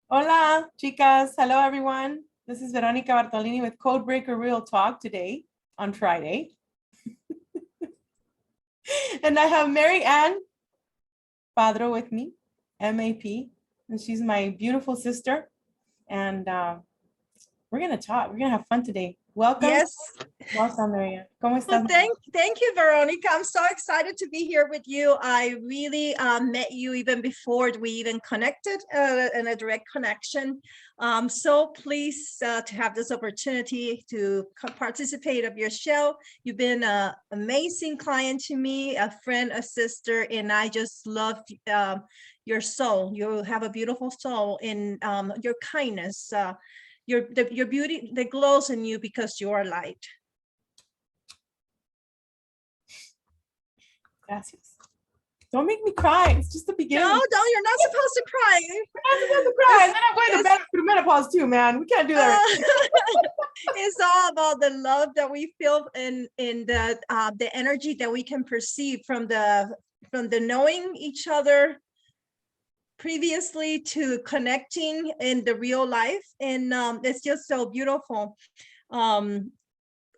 Hola, chicas. Hello, everyone. This is Veronica Bartolini with CodeBreakerRealTalk today on Friday. And I have Mary Ann Padro with me, MAP, and she's my beautiful sister. And we're going to talk. We're going to have fun today. Welcome. Yes. Welcome, Mary Ann. ¿Cómo Well, estás? thank you, Veronica. I'm so excited to be here with you. I really met you even before we even connected in a direct connection. So pleased to have this opportunity to participate of your show. You've been an amazing client to me, a friend, a sister, and I just love your soul. You have a beautiful soul, and your kindness, your beauty that glows in you because you are light. Gracias. Don't make me cry. It's just the beginning. No, you're not supposed to cry. I'm not supposed to cry. And then I'm going to menopause too, man. We can't do that. It's all about the love that we feel in the energy that we can perceive from the knowing each other previously to connecting in the real life, and it's just so beautiful.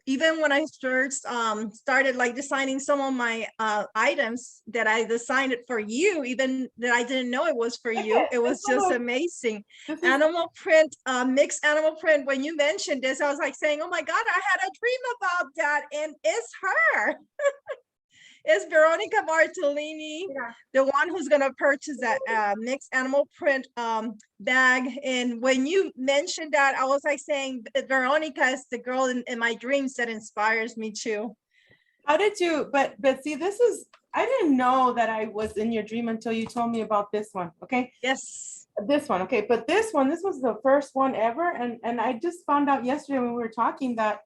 Even when I first started like designing some of my items that I designed it for you, even that I didn't know it was for you, it was just amazing. Animal print, mixed animal print. When you mentioned this, I was like saying, oh my God, I had a dream about that, and it's her. It's Veronica Bartolini, the one who's going to purchase that mixed animal print bag. And when you mentioned that, I was like saying, Veronica is the girl in my dreams that inspires me too. How did you, but see, I didn't know that I was in your dream until you told me about this one, okay? Yes. This one, okay, but this was the first one ever, and I just found out yesterday when we were talking that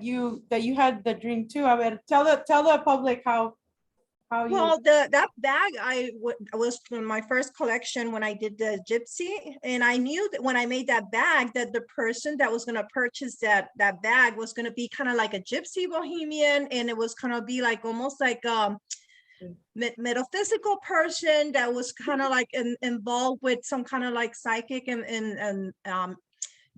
you had the dream too. I mean, tell the public how you. Well, that bag was from my first collection when I did the gypsy, and I knew that when I made that bag that the person that was going to purchase that bag was going to be kind of like a gypsy bohemian, and it was going to be like almost like metaphysical person that was kind of like involved with some kind of like psychic and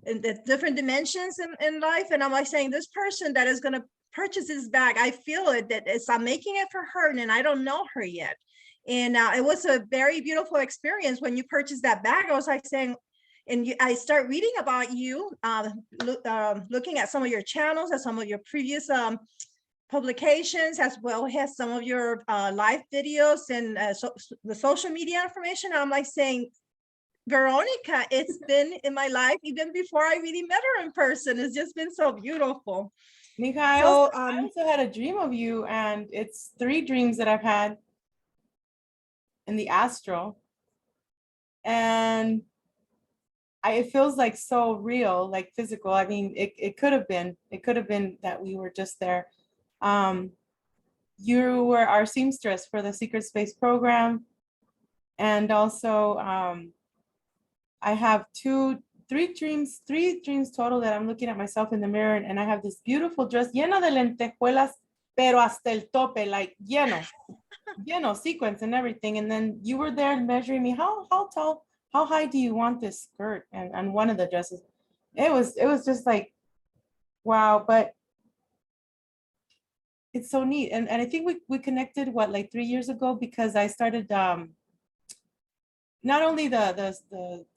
in the different dimensions in life. And I'm like saying, this person that is going to purchase this bag, I feel it, that I'm making it for her, and I don't know her yet. And it was a very beautiful experience when you purchased that bag. I was like saying, and I start reading about you, looking at some of your channels and some of your previous publications, as well as some of your live videos and the social media information. I'm like saying, Veronica, it's been in my life even before I really met her in person. It's just been so beautiful. Mika, I also had a dream of you, and it's 3 dreams that I've had in the astral, and it feels like so real, like physical. I mean, it could have been that we were just there. You were our seamstress for the Secret Space program, and also I have 3 dreams total that I'm looking at myself in the mirror, and I have this beautiful dress lleno de lentejuelas, pero hasta el tope, like lleno, sequins and everything. And then you were there measuring me, how tall, how high do you want this skirt? And one of the dresses, it was just like, wow. But it's so neat. And I think we connected like 3 years ago, because I started not only the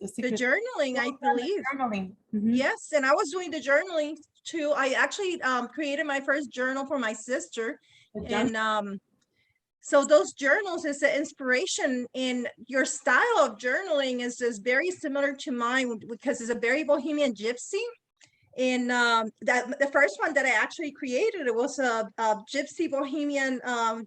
journaling, I believe. Journaling. Yes, and I was doing the journaling too. I actually created my first journal for my sister, and so those journals is the inspiration. In your style of journaling is very similar to mine, because it's a very bohemian gypsy. And that the first one that I actually created, it was a gypsy bohemian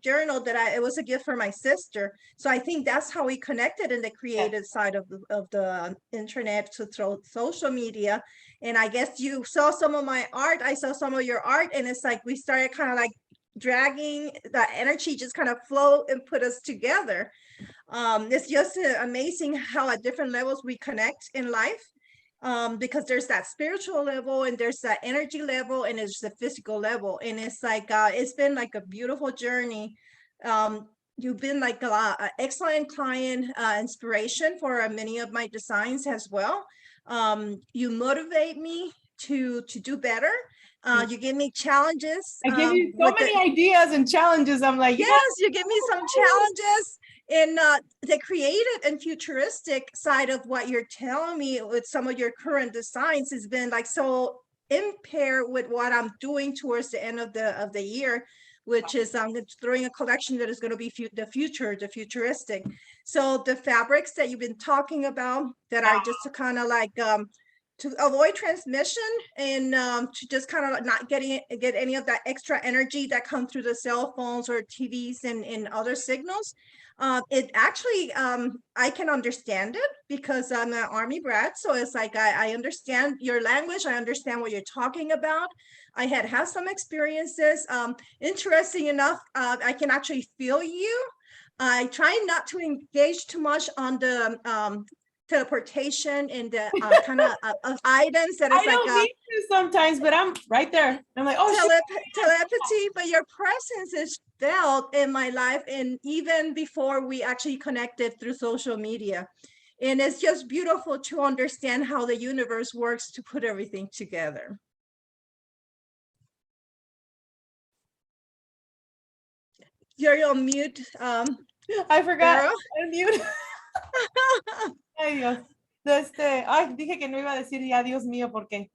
journal that it was a gift for my sister. So I think that's how we connected in the creative side of the internet, through social media. And I guess you saw some of my art, I saw some of your art, and it's like we started kind of like dragging the energy, just kind of flow and put us together. It's just amazing how at different levels we connect in life. Because there's that spiritual level, and there's that energy level, and there's the physical level, and it's like it's been like a beautiful journey. you've been like an excellent client inspiration for many of my designs as well. You motivate me to do better. You give me challenges I give you so with the, many ideas and challenges. I'm like, yeah. yes, you give me some challenges in the creative and futuristic side of what you're telling me with some of your current designs has been like so in pair with what I'm doing towards the end of the year, which is I'm throwing a collection that is going to be the futuristic. So the fabrics that you've been talking about that are just to kind of like to avoid transmission and to just kind of not get any of that extra energy that comes through the cell phones or TVs and other signals. It actually, I can understand it because I'm an Army brat. So it's like, I understand your language. I understand what you're talking about. I had some experiences. Interesting enough, I can actually feel you. I try not to engage too much on the teleportation and the kind of items that is I like don't need to sometimes, but I'm right there. I'm like, oh, shit. telepathy, but your presence is felt in my life, and even before we actually connected through social media. And it's just beautiful to understand how the universe works to put everything together. You're on mute. I forgot. Vero? Unmute. Ay, Dios. Ay, dije que no iba a decir ya, Dios mío, porque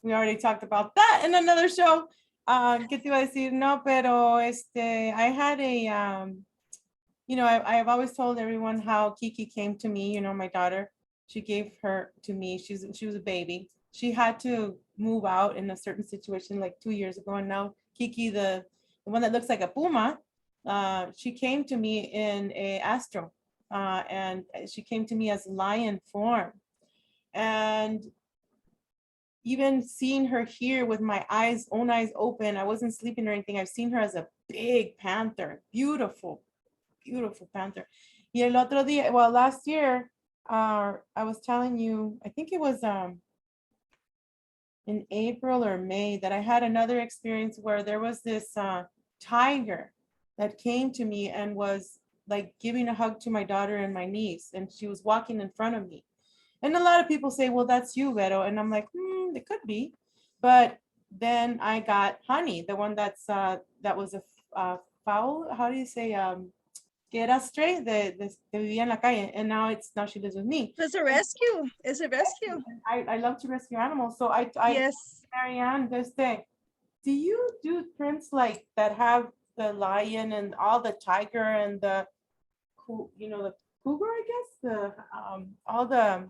we already talked about that in another show. ¿Qué te iba a decir? No, pero I had a, you know, I've always told everyone how Kiki came to me, you know, my daughter. She gave her to me. She was a baby. She had to move out in a certain situation like 2 years ago. And now Kiki, the one that looks like a puma, she came to me in a astro. And she came to me as lion form. And even seeing her here with my own eyes open, I wasn't sleeping or anything. I've seen her as a big panther, beautiful, beautiful panther. Y el otro día, well, last year, I was telling you, I think it was in April or May, that I had another experience where there was this tiger that came to me and was like giving a hug to my daughter and my niece, and she was walking in front of me. And a lot of people say, well, that's you, Vero. And I'm like, it could be. But then I got Honey, the one that was a foul, how do you say, que era stray, que vivía en la calle, and now she lives with me. It's a rescue. It's a rescue. I love to rescue animals. So Yes. Marianne, do you do prints like that have the lion and all the tiger and the, you know, the cougar, I guess, all the,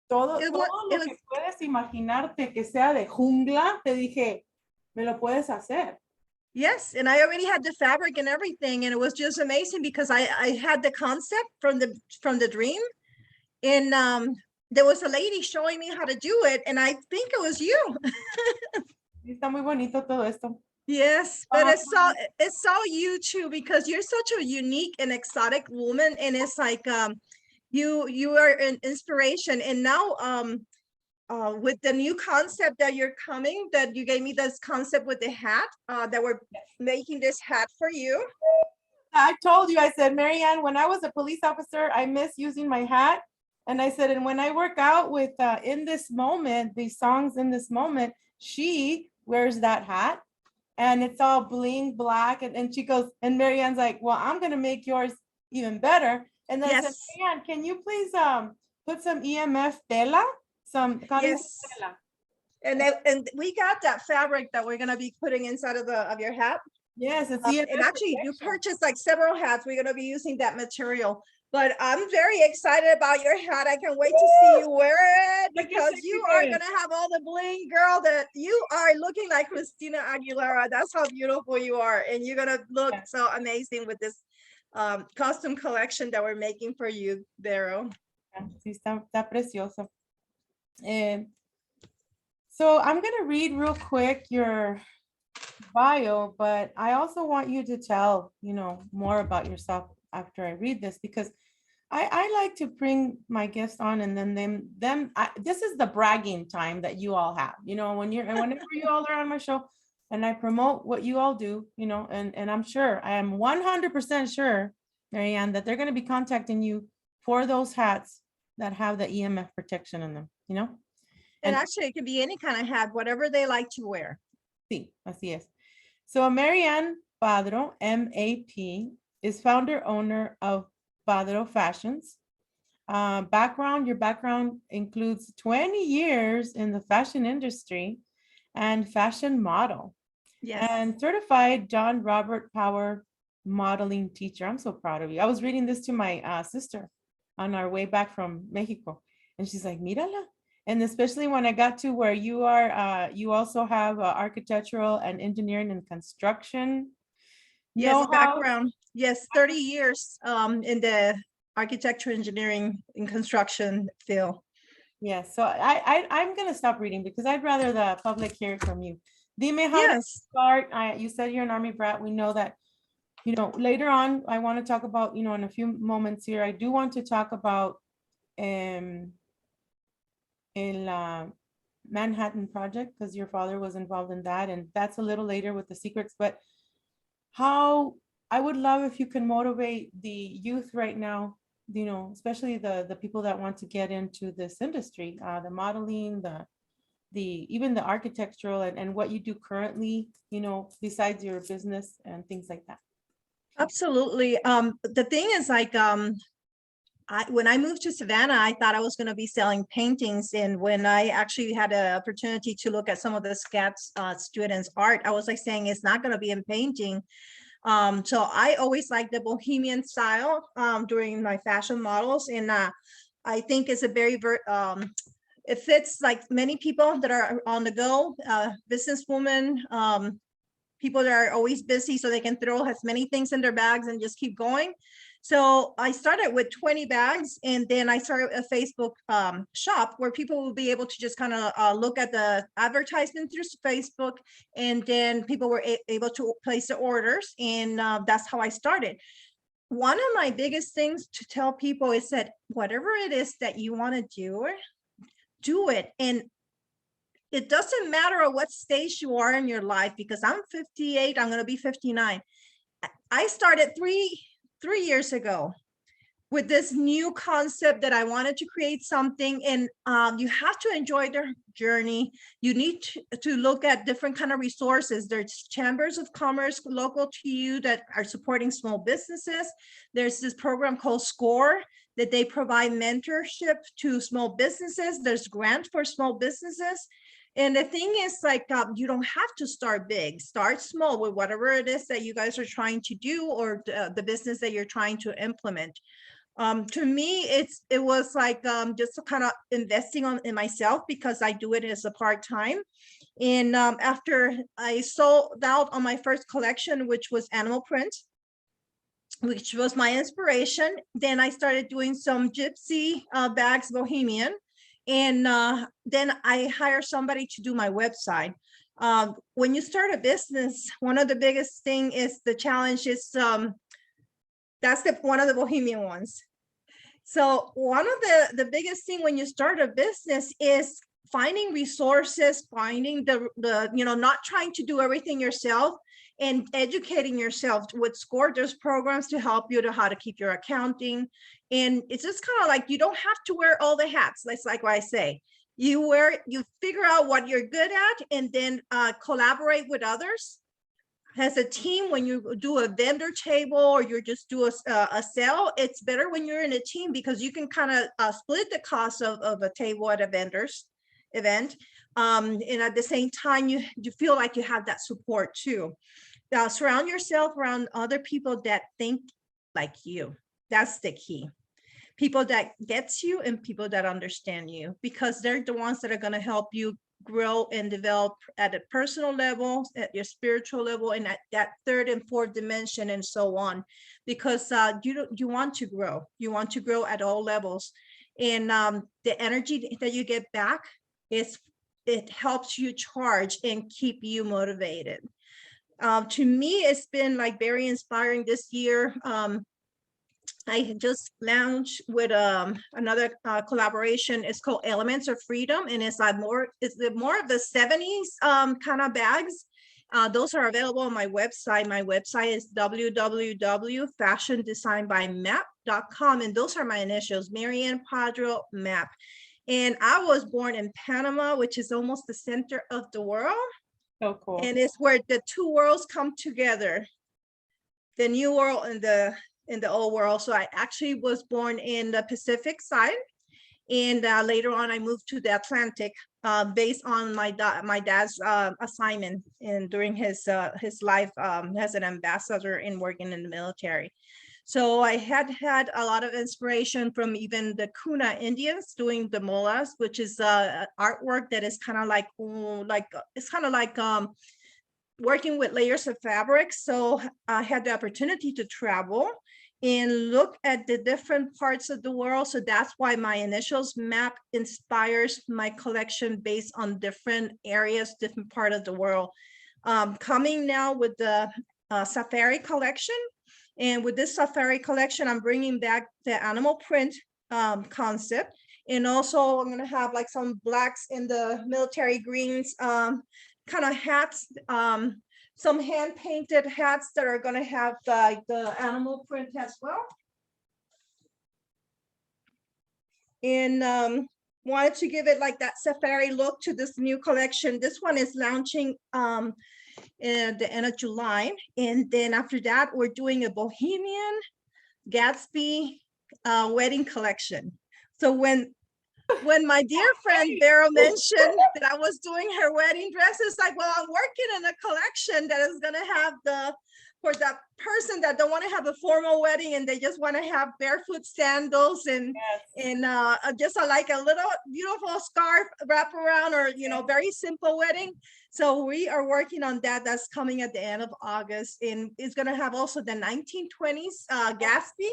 todo lo que puedes imaginarte que sea de jungla? Te dije, me lo puedes hacer. Yes, and I already had the fabric and everything, and it was just amazing because I had the concept from the dream, and there was a lady showing me how to do it, and I think it was you. Está muy bonito todo esto. Yes, but it's so you too, because you're such a unique and exotic woman, and it's like you are an inspiration. And now with the new concept that you're coming, that you gave me this concept with the hat, that we're making this hat for you. I told you, I said, Marianne, when I was a police officer, I miss using my hat. And I said, and when I work out with In This Moment, these songs In This Moment, she wears that hat and it's all bling black. And she goes, and Marianne's like, well, I'm going to make yours even better. And then I said, Marianne, can you please put some EMF tela? Yes. And we got that fabric that we're going to be putting inside of your hat. Yes, it's and actually you purchased like several hats. We're going to be using that material. But I'm very excited about your hat. I can't wait to see you wear it, because you are going to have all the bling, girl. That you are looking like Christina Aguilera. That's how beautiful you are. And you're going to look so amazing with this custom collection that we're making for you, Vero. Sí, está precioso. So I'm going to read real quick your bio, but I also want you to tell, you know, more about yourself after I read this, because I like to bring my guests on, and then this is the bragging time that you all have, you know, whenever you all are on my show, and I promote what you all do, you know, and I'm sure, I am 100% sure, Marianne, that they're going to be contacting you for those hats that have the EMF protection in them, you know? And actually, it can be any kind of hat, whatever they like to wear. Sí, así es. So Marianne Padro, MAP, is founder owner of Padro Fashions. Your background includes 20 years in the fashion industry and fashion model. Yes. And certified John Robert Power modeling teacher. I'm so proud of you. I was reading this to my sister on our way back from Mexico. And she's like, mírala. And especially when I got to where you are, you also have architectural and engineering and construction Yes, know-how. background. Yes, 30 years in the architecture, engineering, and construction field. Yes, so I'm gonna stop reading because I'd rather the public hear it from you. Dime how to Yes. start. You said you're an Army brat. We know that, you know, later on, I want to talk about, you know, in a few moments here, I do want to talk about in Manhattan Project, because your father was involved in that, and that's a little later with the secrets, but how I would love if you can motivate the youth right now, you know, especially the people that want to get into this industry, the modeling, even the architectural and what you do currently, you know, besides your business and things like that. Absolutely. The thing is, like, when I moved to Savannah, I thought I was going to be selling paintings. And when I actually had an opportunity to look at some of the SCAT's students' art, I was like saying it's not going to be in painting. So I always liked the bohemian style during my fashion models. And I think it's a very, it fits like many people that are on the go, businesswomen, people that are always busy so they can throw as many things in their bags and just keep going. So I started with 20 bags, and then I started a Facebook shop where people will be able to just kind of look at the advertisement through Facebook, and then people were able to place the orders, and that's how I started. One of my biggest things to tell people is that whatever it is that you want to do it. And it doesn't matter at what stage you are in your life, because I'm 58, I'm going to be 59. I started three years ago with this new concept that I wanted to create something. And you have to enjoy the journey. You need to look at different kind of resources. There's chambers of commerce local to you that are supporting small businesses. There's this program called SCORE that they provide mentorship to small businesses. There's grant for small businesses. And the thing is, like, you don't have to start big. Start small with whatever it is that you guys are trying to do, or the business that you're trying to implement. To me, it was like just kind of investing in myself, because I do it as a part-time. And after I sold out on my first collection, which was animal print, which was my inspiration, then I started doing some gypsy bags, bohemian. And then I hire somebody to do my website. When you start a business, one of the biggest thing is the challenge is that's one of the bohemian ones. So one of the biggest thing when you start a business is finding resources, finding the not trying to do everything yourself, and educating yourself. With SCORE, there's programs to help you to how to keep your accounting. And it's just kind of like, you don't have to wear all the hats. That's like what I say. You figure out what you're good at, and then collaborate with others as a team. When you do a vendor table, or you just do a sale, it's better when you're in a team, because you can kind of split the cost of a table at a vendor's event. And at the same time, you feel like you have that support too. Surround yourself around other people that think like you. That's the key. People that gets you and people that understand you, because they're the ones that are going to help you grow and develop at a personal level, at your spiritual level, and at that third and fourth dimension, and so on. Because you want to grow. You want to grow at all levels. And the energy that you get back it helps you charge and keep you motivated. To me, it's been like very inspiring this year. I just launched with another collaboration. It's called Elements of Freedom, and it's more of the 70s kind of bags. Those are available on my website. My website is www.fashiondesignbymap.com. And those are my initials, Ann Padro Map. And I was born in Panama, which is almost the center of the world. So cool. And it's where the two worlds come together, the new world and the old world. So I actually was born in the Pacific side. And later on, I moved to the Atlantic based on my dad's assignment and during his life as an ambassador and working in the military. So I had a lot of inspiration from even the Kuna Indians doing the molas, which is artwork that is kind of like working with layers of fabric. So I had the opportunity to travel and look at the different parts of the world. So that's why my initials map inspires my collection based on different areas, different part of the world. Coming now with the safari collection. And with this safari collection, I'm bringing back the animal print concept. And also I'm gonna have like some blacks in the military greens kind of hats, some hand painted hats that are going to have the animal print as well. And wanted to give it like that safari look to this new collection. This one is launching at the end of July. And then after that, we're doing a Bohemian Gatsby wedding collection. So when my dear friend Vero mentioned that I was doing her wedding dress, it's like, well, I'm working in a collection that is gonna have for that person that don't want to have a formal wedding and they just want to have barefoot sandals and just like a little beautiful scarf wrap around, or very simple wedding. So we are working on that. That's coming at the end of August, and it's gonna have also the 1920s Gatsby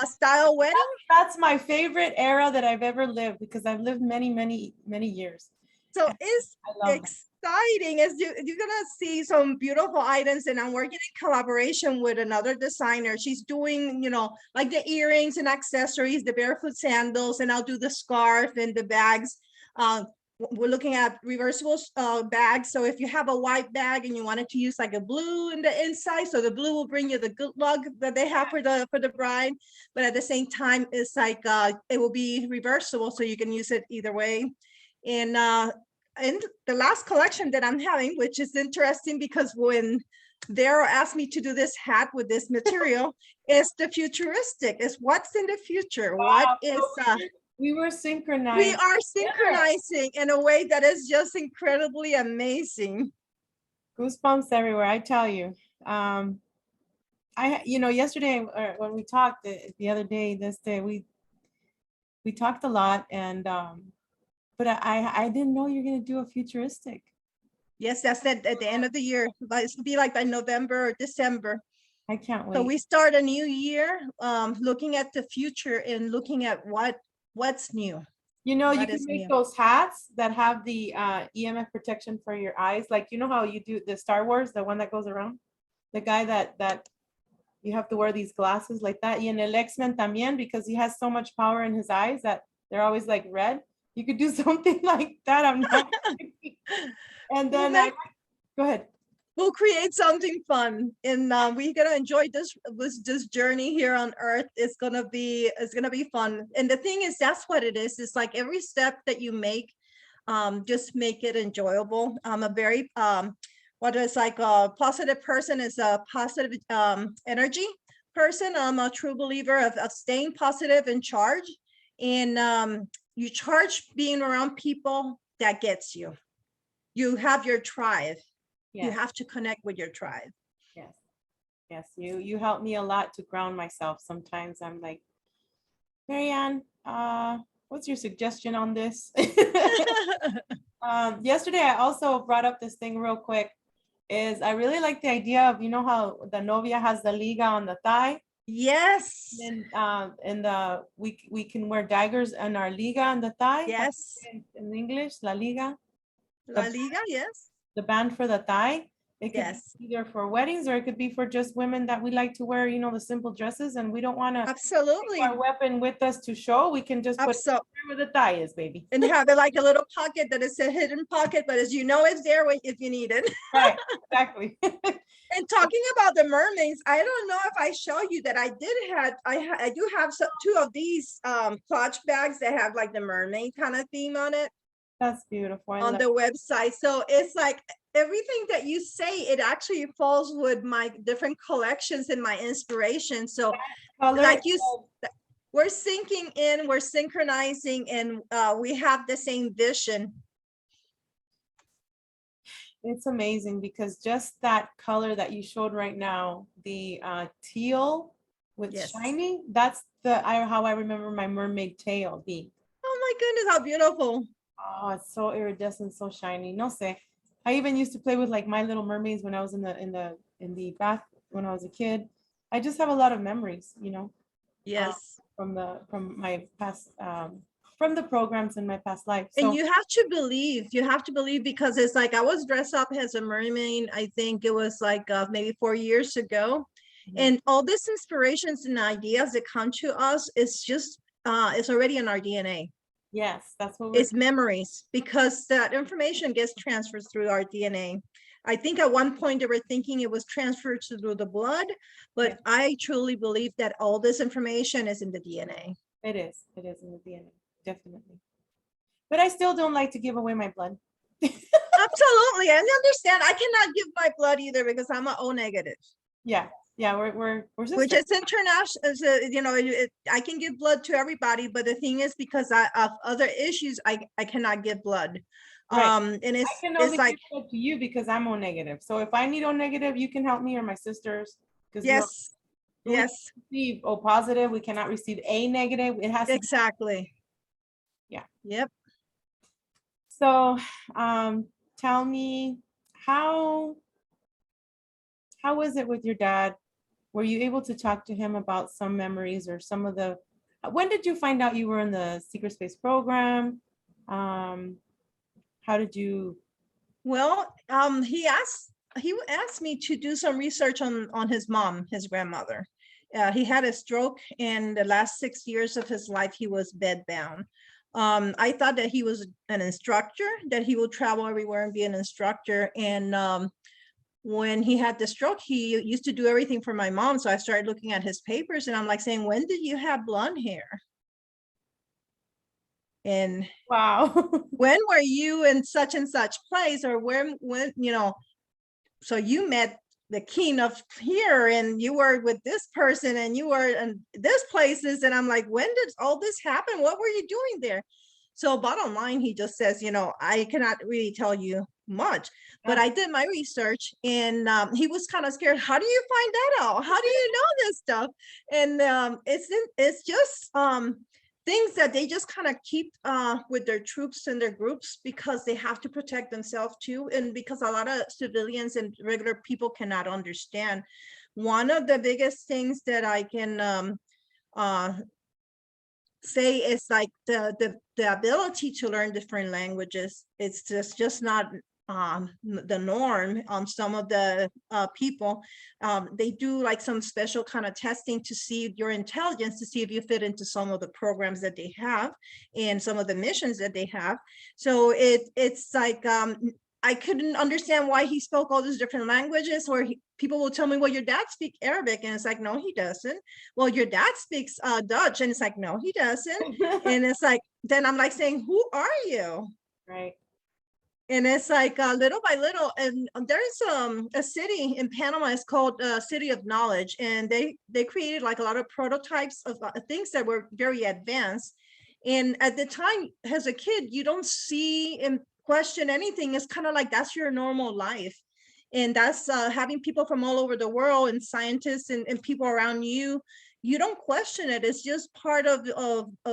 style wedding. That's my favorite era that I've ever lived, because I've lived many years. So it's exciting. As you're gonna see some beautiful items, and I'm working in collaboration with another designer. She's doing, like the earrings and accessories, the barefoot sandals, and I'll do the scarf and the bags. We're looking at reversible bags. So if you have a white bag and you wanted to use like a blue in the inside, so the blue will bring you the good luck that they have for the bride. But at the same time, it's like it will be reversible, so you can use it either way. And the last collection that I'm having, which is interesting because when Vero asked me to do this hat with this material, is the futuristic. Is what's in the future? Wow. We were synchronized. We are synchronizing in a way that is just incredibly amazing. Goosebumps everywhere, I tell you. Yesterday when we talked the other day, we talked a lot, and but I didn't know you're gonna do a futuristic. Yes, that's at the end of the year. It's gonna be like by November or December. I can't wait. So we start a new year, looking at the future and looking at what's new. You can make those hats that have the EMF protection for your eyes. Like, how you do the Star Wars, the one that goes around, the guy that you have to wear these glasses like that. Y en el X-Men también, because he has so much power in his eyes that they're always like red. You could do something like that. I'm not. And then go ahead. We'll create something fun, and we're gonna enjoy this journey here on Earth. It's gonna be fun. And the thing is, that's what it is. It's like every step that you make, just make it enjoyable. I'm a very positive person, is a positive energy person. I'm a true believer of staying positive and charge. And you charge being around people that gets you. You have your tribe. Yes. You have to connect with your tribe. Yes. You help me a lot to ground myself. Sometimes I'm like, Marianne, what's your suggestion on this? Yesterday, I also brought up this thing real quick. Is I really like the idea of, how the novia has the liga on the thigh. Yes. And we can wear daggers on our liga on the thigh. Yes. In English, la liga. La liga, yes. The band for the thigh. It could Yes, be either for weddings or it could be for just women that we like to wear, the simple dresses and we don't want to absolutely. our weapon with us to show. We can just put it Absolutely. where the thigh is, baby. And have it like a little pocket that is a hidden pocket, but as you know, it's there if you need it. Right, exactly. And talking about the mermaids, I don't know if I show you that I do have two of these clutch bags that have like the mermaid kind of theme on it That's beautiful. on the website. So it's like everything that you say, it actually falls with my different collections and my inspiration. So color. like we're syncing in, we're synchronizing, and we have the same vision. It's amazing because just that color that you showed right now, the teal with Yes. shiny, that's how I remember my mermaid tail being. Oh my goodness, how beautiful. Oh, it's so iridescent, so shiny. No sé. I even used to play with like My Little Mermaids when I was in the bath when I was a kid. I just have a lot of memories, Yes. from my past from the programs in my past life. So, and you have to believe because it's like I was dressed up as a mermaid. I think it was like maybe 4 years ago. And all these inspirations and ideas that come to us is just it's already in our DNA. Yes, that's what it's memories, because that information gets transferred through our DNA. I think at one point they were thinking it was transferred through the blood, but I truly believe that all this information is in the DNA. It is in the DNA, definitely. But I still don't like to give away my blood. Absolutely, I understand. I cannot give my blood either because I'm an O negative. Yeah, we're sisters. Which is international. I can give blood to everybody, but the thing is, because of other issues, I cannot give blood. Right. And I can only give blood to you because I'm O negative. So if I need O negative, you can help me, or my sisters. Yes. Yes. We receive O positive. We cannot receive A negative. It has exactly. Yeah. Yep. So tell me, how was it with your dad? Were you able to talk to him about some memories or some of the, when did you find out you were in the secret space program? How did you? Well, he asked me to do some research on his mom, his grandmother. He had a stroke, and the last 6 years of his life, he was bedbound. I thought that he was an instructor, that he would travel everywhere and be an instructor. And when he had the stroke, he used to do everything for my mom. So I started looking at his papers, and I'm like saying, when did you have blonde hair? And wow, when were you in such and such place, or when so you met the king of here, and you were with this person, and you were in this places. And I'm like, when did all this happen? What were you doing there? So bottom line, he just says, I cannot really tell you much, but I did my research. And he was kind of scared. How do you find that out? How do you know this stuff? And it's just things that they just kind of keep with their troops and their groups, because they have to protect themselves too, and because a lot of civilians and regular people cannot understand. One of the biggest things that I can say is like the ability to learn different languages. It's just not the norm on some of the people. They do like some special kind of testing to see your intelligence, to see if you fit into some of the programs that they have and some of the missions that they have. So it's like I couldn't understand why he spoke all these different languages, or people will tell me, well, your dad speaks Arabic. And it's like, no, he doesn't. Well, your dad speaks Dutch. And it's like, no, he doesn't. And it's like, then I'm like saying, who are you? Right. And it's like little by little. And there's a city in Panama, it's called City of Knowledge. And they created like a lot of prototypes of things that were very advanced. And at the time, as a kid, you don't see and question anything. It's kind of like that's your normal life. And that's having people from all over the world, and scientists and people around you. You don't question it. It's just part of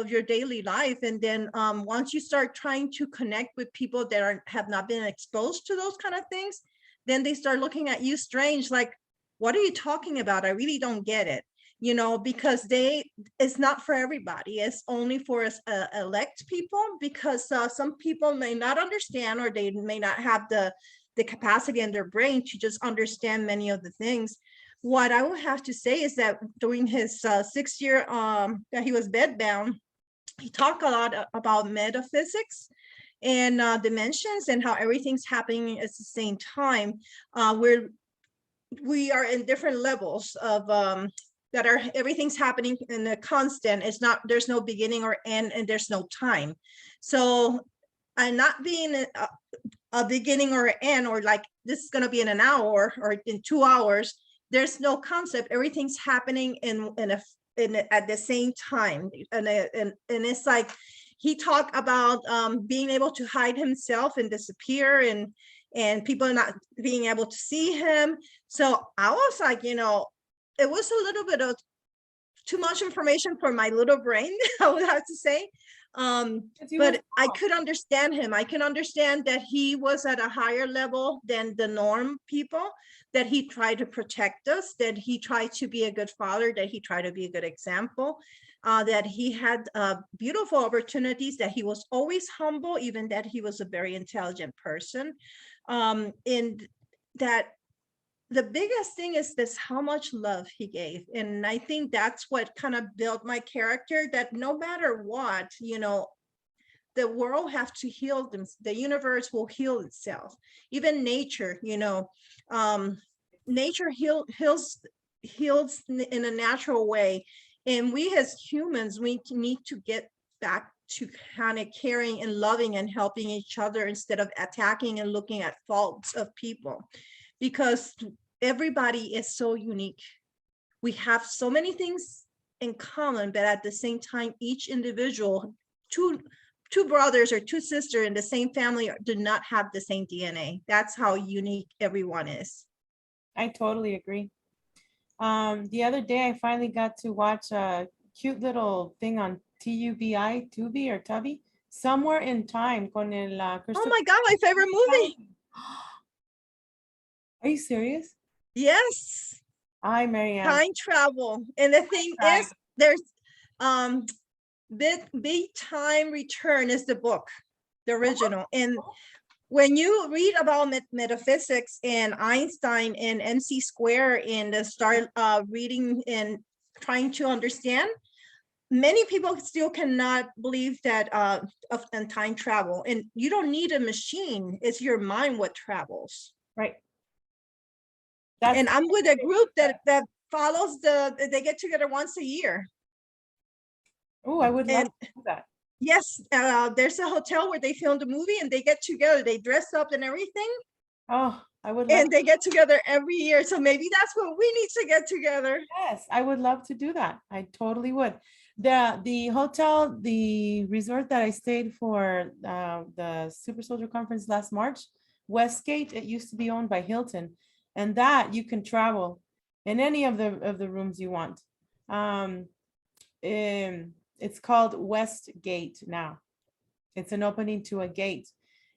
your daily life. And then once you start trying to connect with people that have not been exposed to those kind of things, then they start looking at you strange, like, what are you talking about? I really don't get it. Because it's not for everybody. It's only for elect people, because some people may not understand, or they may not have the the capacity in their brain to just understand many of the things. What I would have to say is that during his 6 year that he was bedbound, he talked a lot about metaphysics and dimensions and how everything's happening at the same time. We are in different levels of that are, everything's happening in a constant. It's not, there's no beginning or end, and there's no time. So I'm not being a beginning or an end, or like this is going to be in an hour or in 2 hours. There's no concept. Everything's happening in at the same time, and it's like he talked about being able to hide himself and disappear, and people not being able to see him. So I was like, it was a little bit of too much information for my little brain, I would have to say. But I could understand him. I can understand that he was at a higher level than the norm people, that he tried to protect us, that he tried to be a good father, that he tried to be a good example, that he had beautiful opportunities, that he was always humble, even that he was a very intelligent person. And that the biggest thing is this, how much love he gave. And I think that's what kind of built my character, that no matter what, the world have to heal them. The universe will heal itself. Even nature, nature heals in a natural way. And we as humans, we need to get back to kind of caring and loving and helping each other instead of attacking and looking at faults of people, because everybody is so unique. We have so many things in common, but at the same time, each individual, two brothers or two sisters in the same family do not have the same DNA. That's how unique everyone is. I totally agree. The other day I finally got to watch a cute little thing on Tubi or Tubby, Somewhere in Time con el Oh my God, my favorite movie. Are you serious? Yes. Hi, Marianne. Time travel. And the thing is, there's Big Time Return is the book, the original. And when you read about metaphysics and Einstein and MC square and start reading and trying to understand, many people still cannot believe that of time travel. And you don't need a machine. It's your mind what travels. Right. And I'm with a group that follows they get together once a year. Oh, I would love to do that. Yes, there's a hotel where they filmed a movie and they get together. They dress up and everything. Oh, I would. And they get together every year. So maybe that's what we need to get together. Yes, I would love to do that. I totally would. The hotel, the resort that I stayed for the Super Soldier Conference last March, Westgate, it used to be owned by Hilton, and that you can travel in any of the rooms you want. It's called Westgate now. It's an opening to a gate.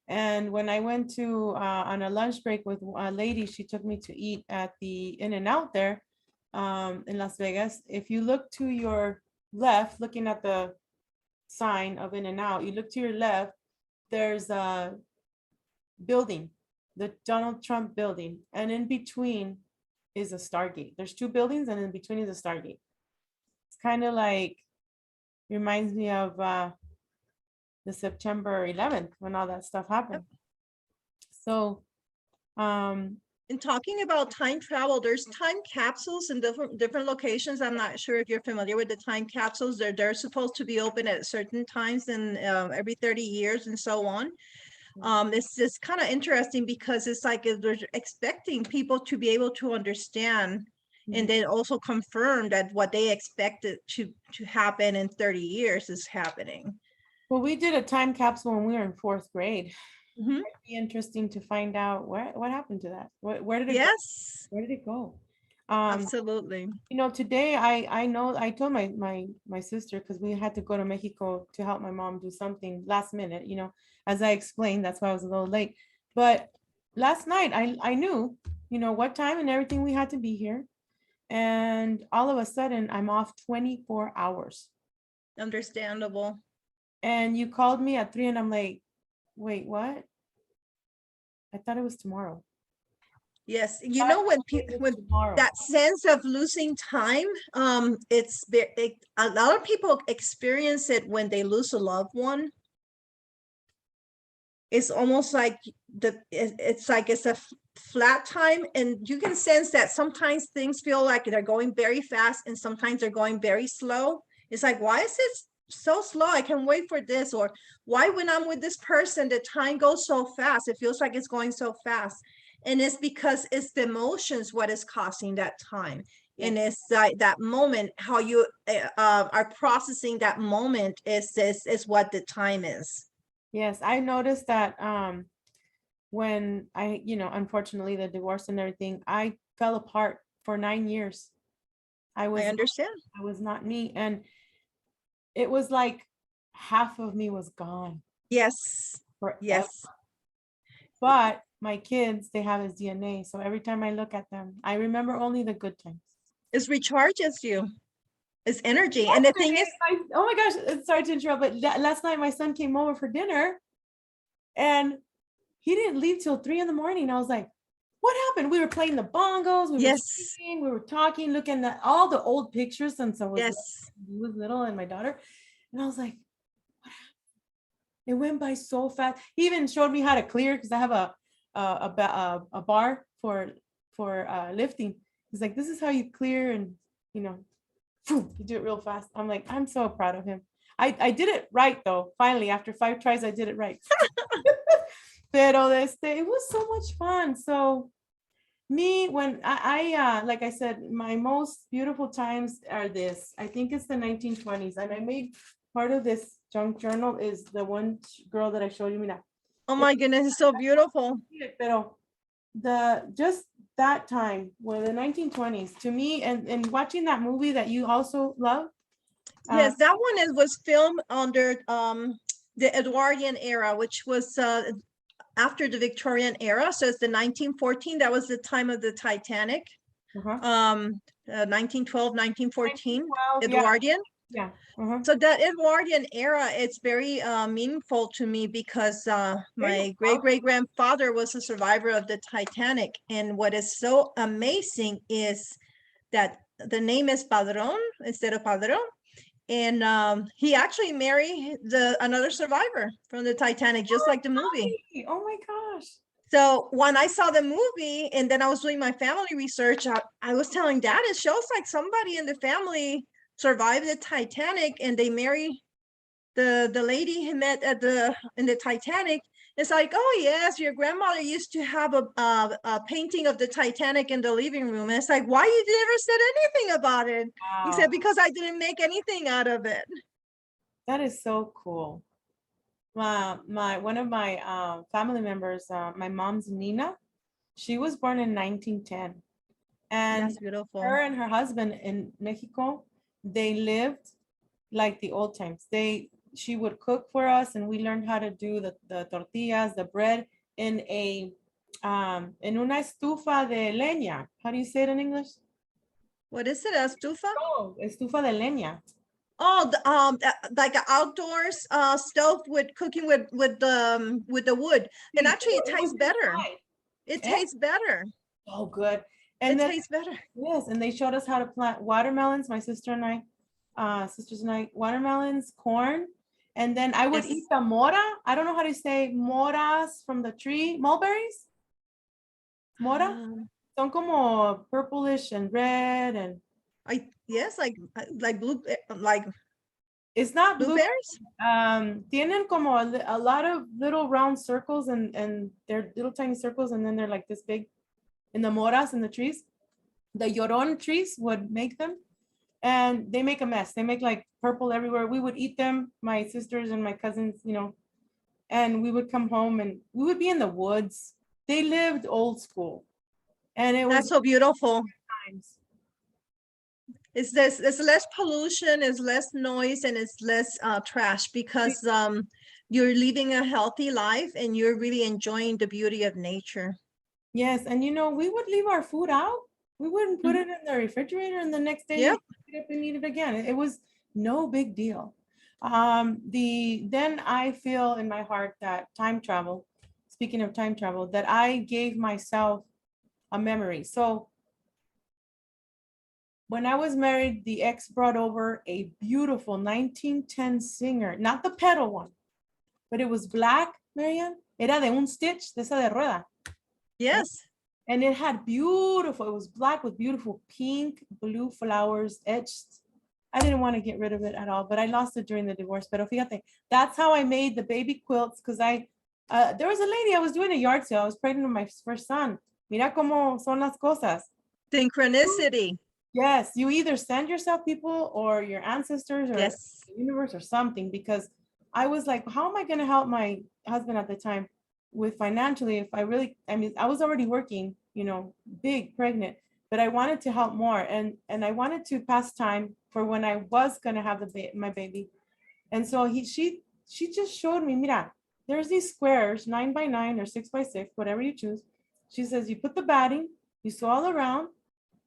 And when I went to on a lunch break with a lady, she took me to eat at the In-N-Out there in Las Vegas. If you look to your left, looking at the sign of In-N-Out, you look to your left, there's a building, the Donald Trump building, and in between is a Stargate. There's two buildings, and in between is a Stargate. It's kind of like, reminds me of the September 11th when all that stuff happened. So and talking about time travel, there's time capsules in different locations. I'm not sure if you're familiar with the time capsules. They're supposed to be open at certain times and every 30 years and so on. It's just kind of interesting because it's like they're expecting people to be able to understand and then also confirm that what they expected to happen in 30 years is happening. Well, we did a time capsule when we were in 4th grade. It'd be interesting to find out what happened to that. Where did it go? Where did it go? Absolutely. Today I know I told my sister, because we had to go to Mexico to help my mom do something last minute, as I explained, that's why I was a little late. But last night I knew, what time and everything we had to be here. And all of a sudden I'm off 24 hours. Understandable. And you called me at 3 and I'm like, wait, what? I thought it was tomorrow. Yes, you know, when Tomorrow. that sense of losing time, a lot of people experience it when they lose a loved one. It's almost like it's a flat time, and you can sense that sometimes things feel like they're going very fast and sometimes they're going very slow. It's like, why is it so slow? I can wait for this. Or why, when I'm with this person, the time goes so fast? It feels like it's going so fast. And it's because it's the emotions what is causing that time. And it's like that moment, how you are processing that moment is what the time is. Yes, I noticed that when I, unfortunately the divorce and everything, I fell apart for 9 years. I understand. was not me. And it was like half of me was gone. Yes. Forever. Yes. But my kids, they have his DNA. So every time I look at them, I remember only the good times. It recharges you. It's energy. And the thing is, oh my gosh, sorry to interrupt, but last night my son came over for dinner and he didn't leave till 3 a.m. I was like, what happened? We were playing the bongos. We were singing, we were talking, looking at all the old pictures since he was little and my daughter. And I was like, what happened? It went by so fast. He even showed me how to clear because I have a bar for lifting. He's like, this is how you clear, and you do it real fast. I'm like, I'm so proud of him. I did it right though. Finally, after 5 tries, I did it right. Pero it was so much fun. So me, when I like I said, my most beautiful times are this. I think it's the 1920s, and I made part of this junk journal is the one girl that I showed you. Mira. Oh my goodness, it's so beautiful. Pero just that time, where the 1920s, to me, and watching that movie that you also love. Yes, that one was filmed under the Edwardian era, which was after the Victorian era. So it's the 1914. That was the time of the Titanic. 1912, 1914, Edwardian. Yeah. So that Edwardian era, it's very meaningful to me because my great-great-grandfather was a survivor of the Titanic. And what is so amazing is that the name is Padron instead of Padron. And he actually married another survivor from the Titanic, just like the movie. Oh my gosh. So when I saw the movie and then I was doing my family research, I was telling Dad, it shows like somebody in the family survived the Titanic and they married the lady he met in the Titanic. It's like, oh yes, your grandmother used to have a painting of the Titanic in the living room. And it's like, why you never said anything about it? Wow. He said, because I didn't make anything out of it. That is so cool. One of my family members, my mom's Nina, she was born in 1910. And that's beautiful. Her and her husband in Mexico, they lived like the old times. She would cook for us, and we learned how to do the tortillas, the bread in una estufa de leña. How do you say it in English? What is it? A estufa? Oh, estufa de leña. Oh, like an outdoors stove with cooking with the wood. And actually it tastes better. It tastes better. Oh, good. And it tastes better. Yes, and they showed us how to plant watermelons, my sisters and I, watermelons, corn. And then I would eat the mora. I don't know how to say moras from the tree. Mulberries? Mora? Son como purplish and red and like blue, like it's not blueberries. Tienen como a lot of little round circles and they're little tiny circles, and then they're like this big in the moras in the trees. The llorón trees would make them, and they make a mess. They make like purple everywhere. We would eat them, my sisters and my cousins, and we would come home and we would be in the woods. They lived old school, and that's so beautiful. Times. It's less pollution, it's less noise, and it's less trash because you're living a healthy life and you're really enjoying the beauty of nature. Yes, and we would leave our food out. We wouldn't put it in the refrigerator, and the next day you pick it up and eat it again. It was no big deal. Then I feel in my heart that time travel, speaking of time travel, that I gave myself a memory. So when I was married, the ex brought over a beautiful 1910 Singer, not the pedal one, but it was black, Marianne. Era de un stitch, de esa de rueda. Yes. And it had beautiful, it was black with beautiful pink, blue flowers etched. I didn't want to get rid of it at all, but I lost it during the divorce. Pero fíjate, that's how I made the baby quilts, because there was a lady, I was doing a yard sale. I was pregnant with my first son. Mira cómo son las cosas. Synchronicity. Yes, you either send yourself people or your ancestors or Yes. the universe or something, because I was like, how am I going to help my husband at the time with financially if I really, I mean, I was already working, you know, big, pregnant, but I wanted to help more, and I wanted to pass time for when I was going to have my baby. And so she just showed me, mira, there's these squares, 9x9 or 6x6, whatever you choose. She says, you put the batting, you sew all around,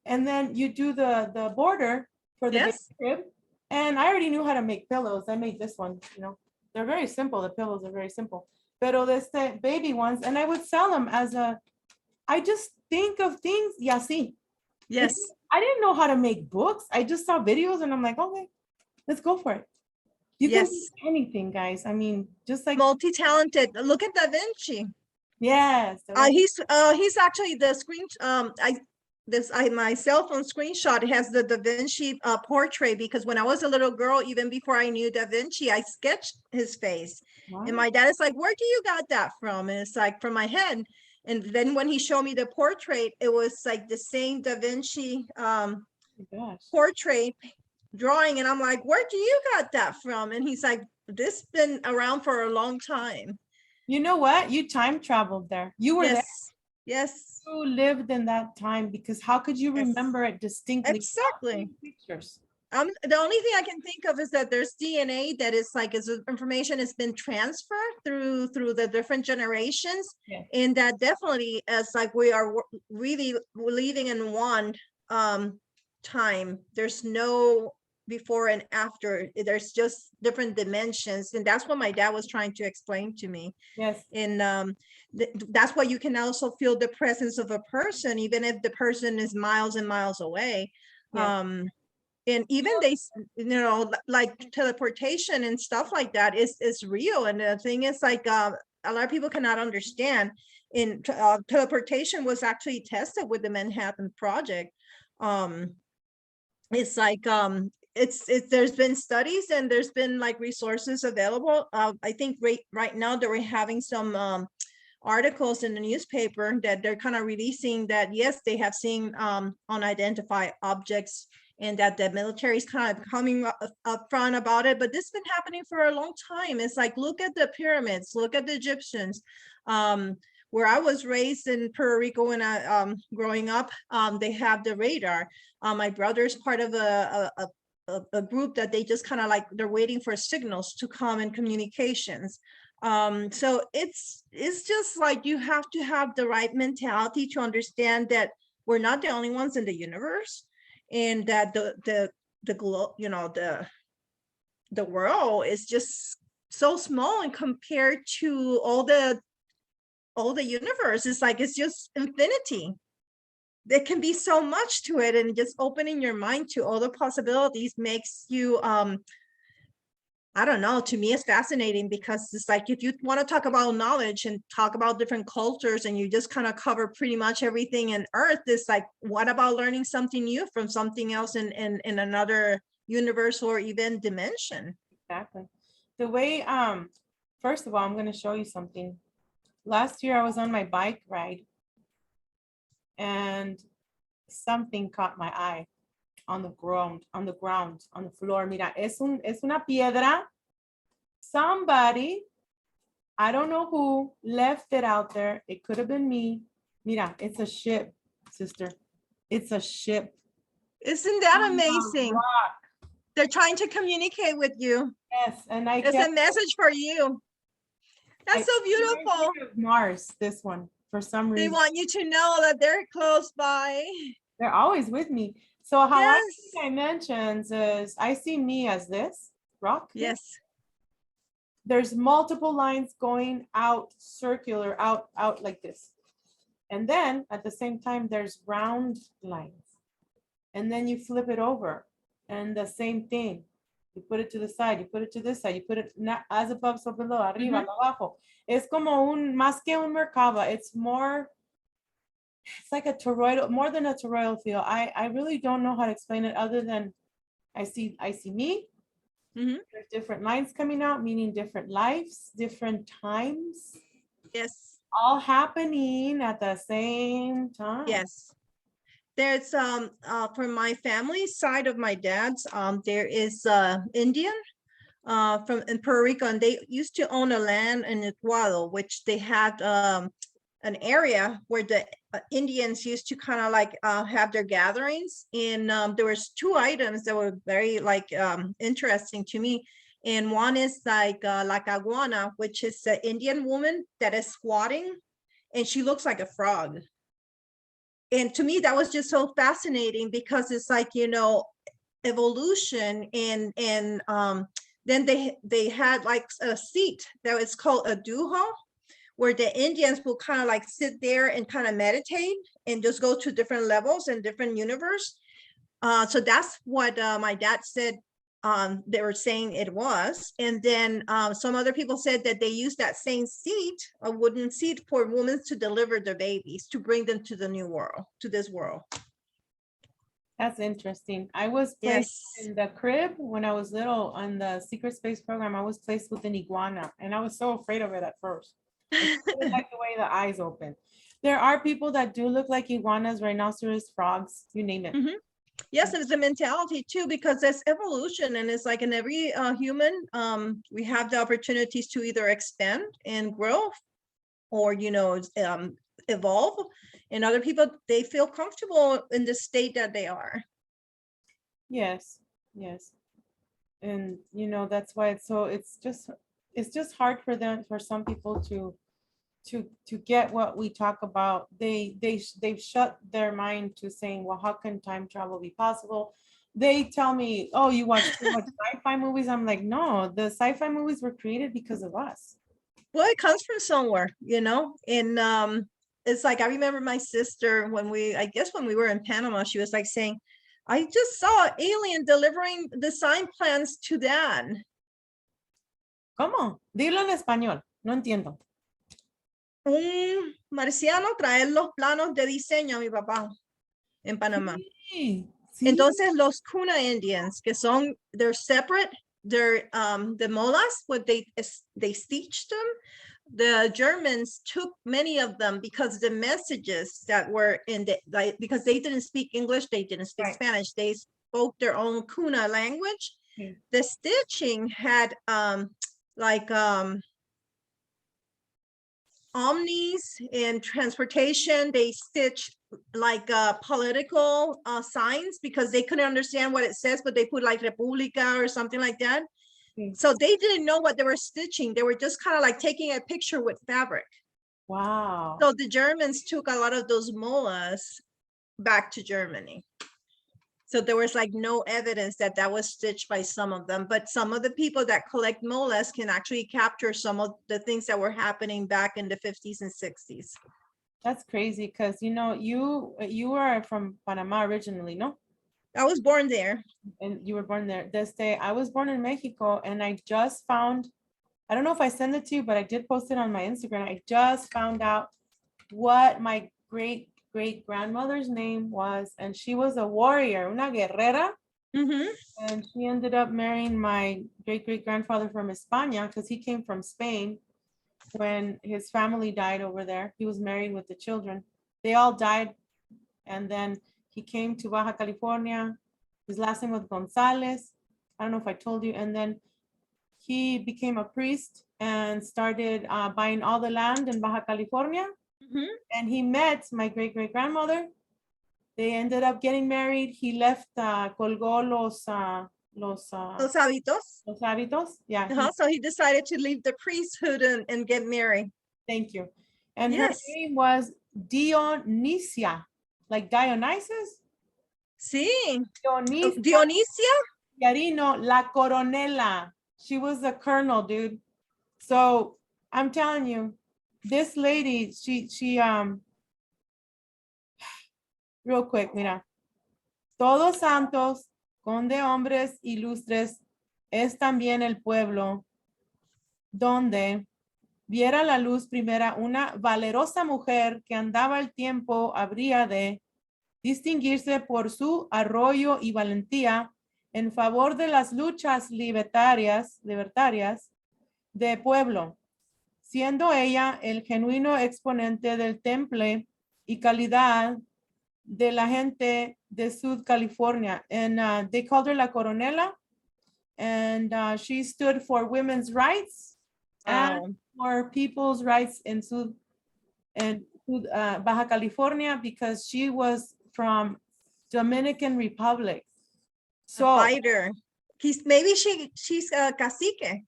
and then you do the border for the Yes. crib. And I already knew how to make pillows. I made this one, you know, they're very simple. The pillows are very simple, pero the baby ones, and I would sell them I just think of things, y así. Yes. I didn't know how to make books. I just saw videos and I'm like, okay, let's go for it. You can Yes. do anything, guys. I mean, just like, Multi-talented. Look at Da Vinci. yes. He's actually the screen my cell phone screenshot has the Da Vinci portrait, because when I was a little girl, even before I knew Da Vinci, I sketched his face. Wow. And my dad is like, where do you got that from? And it's like, from my head. And then when he showed me the portrait, it was like the same Da Vinci Oh my gosh. portrait drawing. And I'm like, where do you got that from? And he's like, this been around for a long time. You know what? You time traveled there. You were there. Yes. Yes. You lived in that time, because how could you Yes. remember it distinctly? Exactly. Pictures. The only thing I can think of is that there's DNA that is like, as information has been transferred through the different generations. Yeah. And that definitely, as like we are really living in one time, there's no before and after, there's just different dimensions. And that's what my dad was trying to explain to me. Yes. And that's why you can also feel the presence of a person, even if the person is miles and miles away. Yeah. And even they, you know, like teleportation and stuff like that is real. And the thing is, like, a lot of people cannot understand. In teleportation was actually tested with the Manhattan Project. It's like there's been studies and there's been like resources available. I think right now they were having some articles in the newspaper that they're kind of releasing that, yes, they have seen unidentified objects, and that the military is kind of coming up front about it. But this has been happening for a long time. It's like, look at the pyramids, look at the Egyptians. Where I was raised in Puerto Rico when I growing up, they have the radar. My brother's part of a group that they just kind of like, they're waiting for signals to come in communications. So it's just like, you have to have the right mentality to understand that we're not the only ones in the universe, and that the globe, you know, the world is just so small, and compared to all the universe, it's like, it's just infinity. There can be so much to it, and just opening your mind to all the possibilities makes you I don't know, to me it's fascinating, because it's like, if you want to talk about knowledge and talk about different cultures, and you just kind of cover pretty much everything in Earth, it's like, what about learning something new from something else in another universe or even dimension? Exactly. The way, first of all, I'm going to show you something. Last year I was on my bike ride and something caught my eye. On the ground, on the floor. Mira, es una piedra. Somebody, I don't know who, left it out there. It could have been me. Mira, it's a ship, sister. It's a ship. Isn't that amazing? They're trying to communicate with you. Yes, and it's a message for you. That's so beautiful. Mars, this one, for some reason. They want you to know that they're close by. They're always with me. So how I think I mentioned is, I see me as this rock. Yes. there's multiple lines going out circular, out like this. And then at the same time, there's round lines. And then you flip it over and the same thing. You put it to the side, you put it to this side, you put it as above, so below, arriba, abajo. Es como más que un merkaba. It's like a toroidal, more than a toroidal feel. I really don't know how to explain it other than I see me. There's different lines coming out, meaning different lives, different times. Yes. All happening at the same time. Yes. There's from my family side of my dad's, there is Indian from in Puerto Rico, and they used to own a land in Ecuador, which they had an area where the Indians used to kind of like have their gatherings. And there was two items that were very like interesting to me. And one is like La Caguana, which is an Indian woman that is squatting, and she looks like a frog. And to me, that was just so fascinating because it's like, you know, evolution. And then they had like a seat that was called a duho, where the Indians will kind of like sit there and kind of meditate and just go to different levels and different universe. So that's what my dad said they were saying it was. And then some other people said that they used that same seat, a wooden seat, for women to deliver their babies, to bring them to the new world, to this world. That's interesting. I was placed in the crib when I was little on the secret space program. I was placed with an iguana, and I was so afraid of it at first. I didn't like the way the eyes open. There are people that do look like iguanas, rhinoceros, frogs, you name it. Yes, and it's a mentality too, because it's evolution, and it's like in every human, we have the opportunities to either expand and grow, or, you know, evolve. And other people, they feel comfortable in the state that they are. Yes, yes. And you know, that's why it's just hard for them, for some people to get what we talk about. They've shut their mind to saying, well, how can time travel be possible? They tell me, oh, you watch too much sci-fi movies. I'm like, no, the sci-fi movies were created because of us. Well, it comes from somewhere, you know. And it's like, I remember my sister when we were in Panama, she was like saying, I just saw an alien delivering the sign plans to Dad. ¿Cómo? Dilo en español, no entiendo. Un marciano traer los planos de diseño a mi papá en Panamá. Sí, sí. Entonces los Kuna Indians, que son, they're separate, they're the Molas, what they stitched them. The Germans took many of them because the messages that were in the, like, because they didn't speak English, they didn't speak Spanish, they spoke their own Kuna language. The stitching had omnis and transportation. They stitched like political signs because they couldn't understand what it says, but they put like República or something like that. So they didn't know what they were stitching. They were just kind of like taking a picture with fabric. Wow. So the Germans took a lot of those molas back to Germany. So there was like no evidence that that was stitched by some of them, but some of the people that collect molas can actually capture some of the things that were happening back in the 50s and 60s. That's crazy, because you know, you are from Panama originally, no? I was born there. And you were born there. I was born in Mexico, and I just found, I don't know if I sent it to you, but I did post it on my Instagram. I just found out what my great grandmother's name was, and she was a warrior, una guerrera. And she ended up marrying my great grandfather from España, because he came from Spain when his family died over there. He was married with the children. They all died, and then he came to Baja California. His last name was Gonzalez. I don't know if I told you. And then he became a priest and started buying all the land in Baja California. And he met my great grandmother. They ended up getting married. He left, colgó los hábitos. Los hábitos. Yeah. So he decided to leave the priesthood and get married. Thank you. And her name was Dionysia, like Dionysus. Sí. Dionisia. Yarino, la coronela. She was a colonel, dude. So I'm telling you, this lady, she real quick, mira. Todos santos, con de hombres ilustres, es también el pueblo donde viera la luz primera una valerosa mujer que andaba el tiempo habría de distinguirse por su arroyo y valentía en favor de las luchas libertarias de pueblo, siendo ella el genuino exponente del temple y calidad de la gente de Sud California. And they called her La Coronela, and she stood for women's rights and for people's rights in Baja California, because she was from Dominican Republic. So Fighter. Maybe she's a cacique.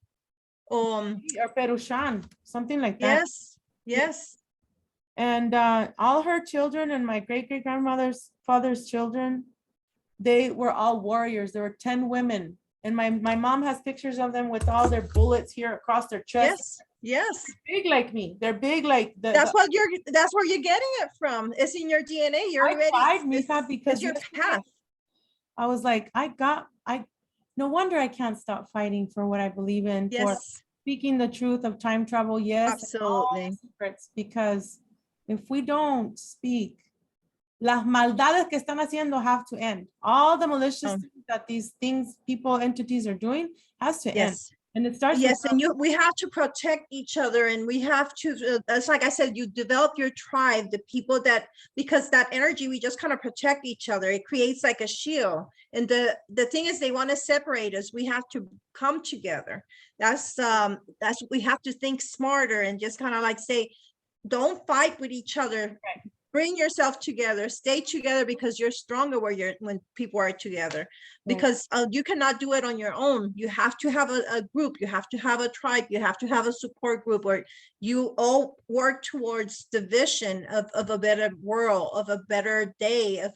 or Perushan, something like that. Yes. And all her children and my great-great-grandmother's father's children, they were all warriors. There were 10 women. And my mom has pictures of them with all their bullets here across their chest. Yes. They're big like me. They're big like that's where you're getting it from. It's in your DNA. You're already cried, Mija, because it's your path. I was like, no wonder I can't stop fighting for what I believe in. Yes. For speaking the truth of time travel. Yes. Absolutely. Secrets, because if we don't speak, las maldades que están haciendo have to end. All the malicious things that these things, people, entities are doing has to end. And it starts. Yes, and we have to protect each other, and we have to, it's like I said, you develop your tribe, the people that, because that energy, we just kind of protect each other. It creates like a shield. And the thing is, they want to separate us. We have to come together. That's we have to think smarter and just kind of like say, don't fight with each other. Right. Bring yourself together, stay together, because you're stronger when people are together. Because you cannot do it on your own. You have to have a group, you have to have a tribe, you have to have a support group where you all work towards the vision of a better world, of a better day, of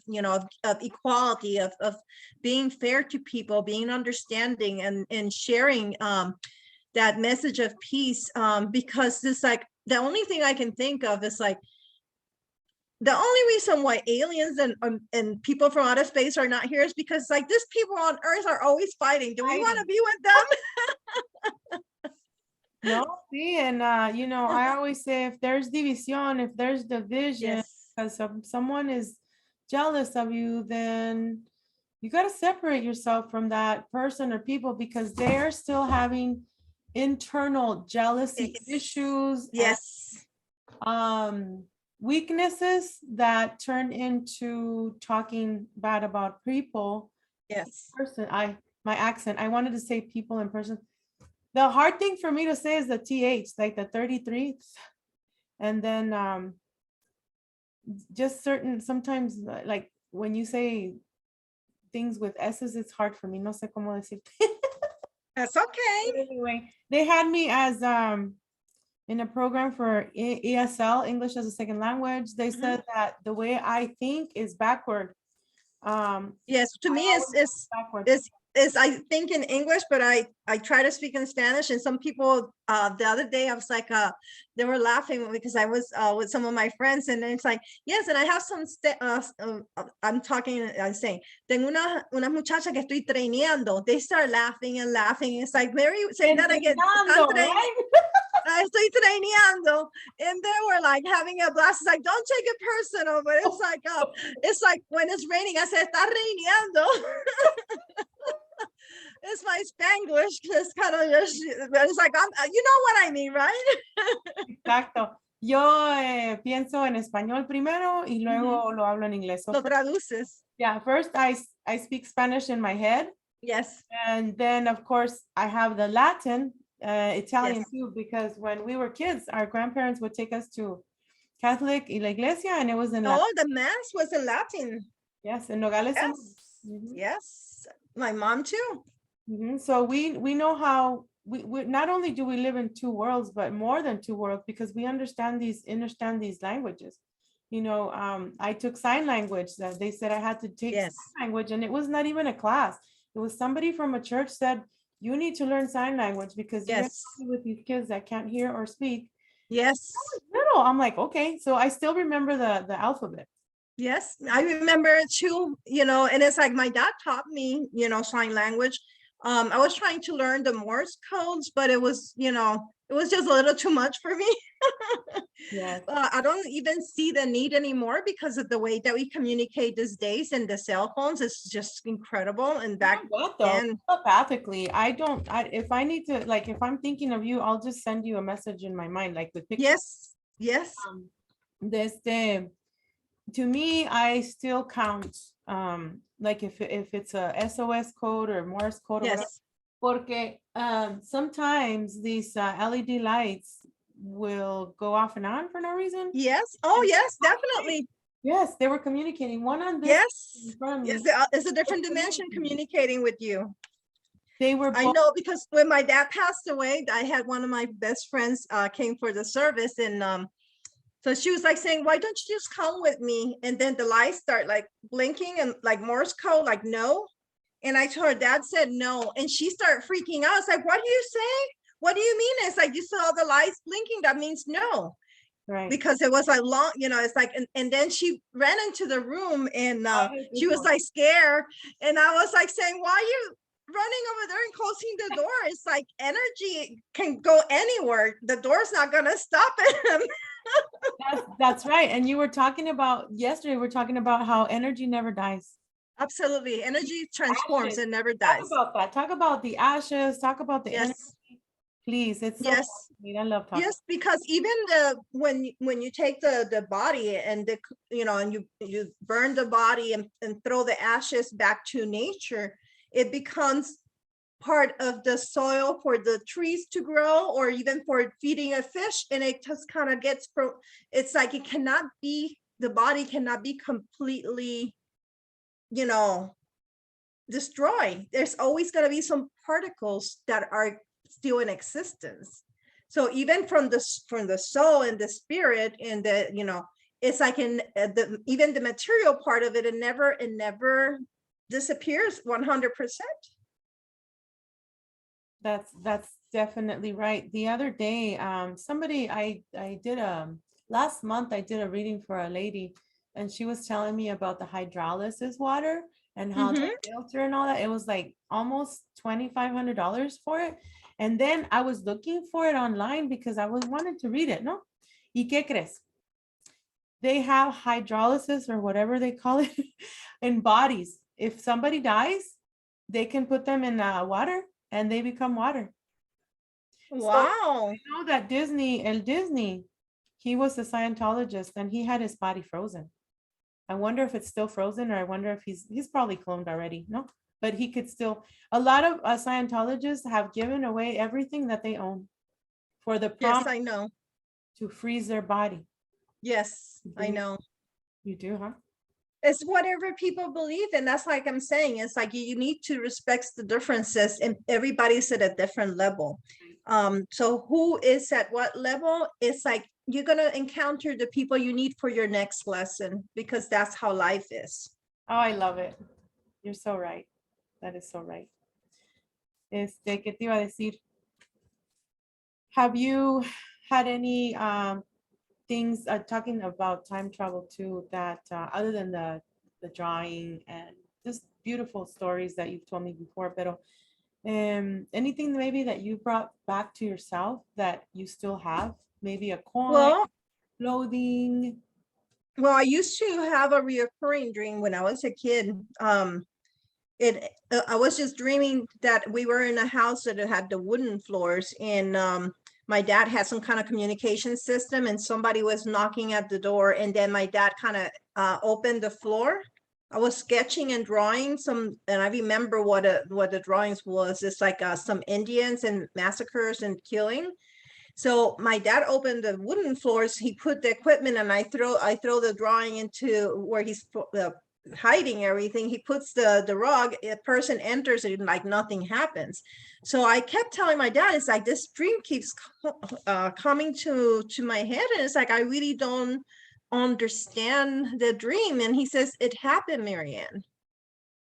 equality, of being fair to people, being understanding, and sharing that message of peace. Because it's like the only thing I can think of is like, the only reason why aliens and people from outer space are not here is because like these people on Earth are always fighting. Do we want to be with them? No, see, and I always say, if there's division, if there's division, because someone is jealous of you, then you got to separate yourself from that person or people, because they're still having internal jealousy issues. Yes. And, weaknesses that turn into talking bad about people. Yes. Person, my accent, I wanted to say people in person. The hard thing for me to say is the TH, like the 33. And then just sometimes like when you say things with S's, it's hard for me. No sé cómo decir. That's okay. But anyway, they had me as in a program for ESL, English as a second language. They said that the way I think is backward. Yes, to me is I think in English, but I try to speak in Spanish. And some people the other day I was like they were laughing because I was with some of my friends, and it's like, yes, and I have some I'm saying tengo una muchacha que estoy traineando. They start laughing and laughing. It's like, Mary, say that again. Estoy traineando, and they were like having a blast. It's like, don't take it personal, but it's like when it's raining, I said, está raineando. It's my Spanglish. It's kind of just, it's like, you know what I mean, right? Exacto. Yo pienso en español primero y luego lo hablo en inglés. So lo traduces. Yeah, first I speak Spanish in my head. Yes. And then, of course, I have the Latin, Italian too, because when we were kids, our grandparents would take us to Catholic y la iglesia, and it was in Latin. The mass was in Latin. Yes, in Nogales. Yes. Yes, my mom too. So we know how we not only do we live in two worlds, but more than two worlds, because we understand these languages. I took sign language. That they said I had to take sign language, and it was not even a class. It was somebody from a church said, you need to learn sign language because you're Yes. with these kids that can't hear or speak. Yes. Little, I'm like, okay. So I still remember the alphabet. Yes, I remember it too, and it's like my dad taught me, sign language. I was trying to learn the Morse codes, but it was just a little too much for me. Yes. I don't even see the need anymore because of the way that we communicate these days, and the cell phones is just incredible. And back What though? then, Telepathically, if I need to, like, if I'm thinking of you, I'll just send you a message in my mind, like with pictures. yes, yes, Desde, to me, I still count, like if it's a SOS code or Morse code or whatever. yes, Porque sometimes these LED lights will go off and on for no reason. yes. Oh, And yes, definitely. yes, they were communicating one on this Yes, in front of yes. me. It's a different dimension communicating with you. They were I both, know because when my dad passed away, I had one of my best friends came for the service, and so she was like saying, "Why don't you just come with me?" And then the lights start like blinking and like Morse code, like no. And I told her, Dad said no, and she started freaking out. It's like, "What do you say? What do you mean?" It's like, "You saw the lights blinking. That means no." right. Because it was like long, it's like, and then she ran into the room, and she was Goosebumps. like scared, and I was like saying, "Why are you running over there and closing the door?" It's like energy can go anywhere. The door's not gonna stop it. That's right. And you were talking about yesterday, we're talking about how energy never dies. Absolutely, energy transforms Ashes. and never Talk dies. about that. Talk about the ashes. Talk about the energy. Yes, Please. It's so yes. I love talking. Yes, because even when you take the body and and you burn the body and throw the ashes back to nature, it becomes part of the soil for the trees to grow, or even for feeding a fish, and it just kind of gets it's like the body cannot be completely destroyed. There's always going to be some particles that are still in existence. So even from the soul and the spirit and it's like even the material part of it, it never disappears 100%. That's definitely right. The other day, somebody I did last month I did a reading for a lady, and she was telling me about the hydrolysis water and how the filter and all that. It was like almost $2,500 for it. And then I was looking for it online because I was wanting to read it. No, ¿y qué crees? They have hydrolysis or whatever they call it in bodies. If somebody dies, they can put them in water and they become water. Wow. So, know that Disney, he was a Scientologist and he had his body frozen. I wonder if it's still frozen, or I wonder if he's probably cloned already. No, but he could still. A lot of Scientologists have given away everything that they own for the Yes, prom I know. to freeze their body. Yes, I You- know. You do, huh? It's whatever people believe, and that's like I'm saying, it's like you need to respect the differences, and everybody's at a different level. So who is at what level? It's like you're gonna encounter the people you need for your next lesson, because that's how life is. Oh, I love it. You're so right. That is so right. ¿Qué te iba a decir? Have you had any things talking about time travel too, that other than the drawing and just beautiful stories that you've told me before, pero anything maybe that you brought back to yourself that you still have, maybe a coin, Well, clothing? I used to have a reoccurring dream when I was a kid. I was just dreaming that we were in a house that had the wooden floors, and my dad had some kind of communication system, and somebody was knocking at the door, and then my dad kind of opened the floor. I was sketching and drawing some, and I remember what the drawings was. It's like some Indians and massacres and killing. So my dad opened the wooden floors. He put the equipment, and I throw the drawing into where he's hiding everything. He puts the rug. A person enters, and like nothing happens. So I kept telling my dad, it's like this dream keeps coming to my head, and it's like I really don't understand the dream. And he says, it happened, Marianne.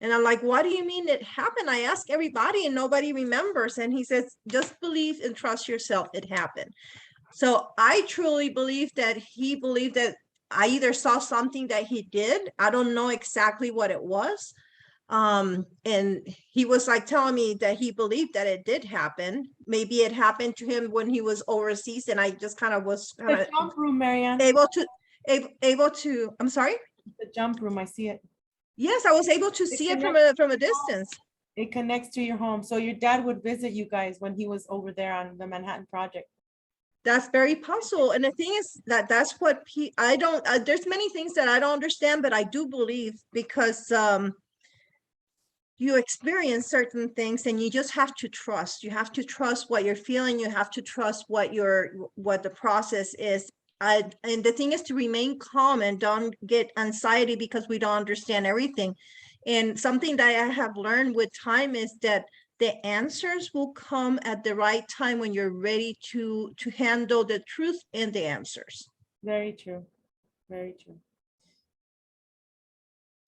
And I'm like, what do you mean it happened? I ask everybody and nobody remembers. And he says, just believe and trust yourself. It happened. So I truly believe that he believed that I either saw something that he did. I don't know exactly what it was. And he was like telling me that he believed that it did happen. Maybe it happened to him when he was overseas, and I just kind of was The jump room, Marianne. able to, I'm sorry? The jump room, I see it. Yes, I was able to see it from a distance. It connects to your home. So your dad would visit you guys when he was over there on the Manhattan Project. That's very possible. And the thing is that that's what I don't, there's many things that I don't understand, but I do believe because you experience certain things and you just have to trust. You have to trust what you're feeling. You have to trust what the process is. And the thing is to remain calm and don't get anxiety because we don't understand everything. And something that I have learned with time is that the answers will come at the right time when you're ready to handle the truth and the answers. Very true. Very true.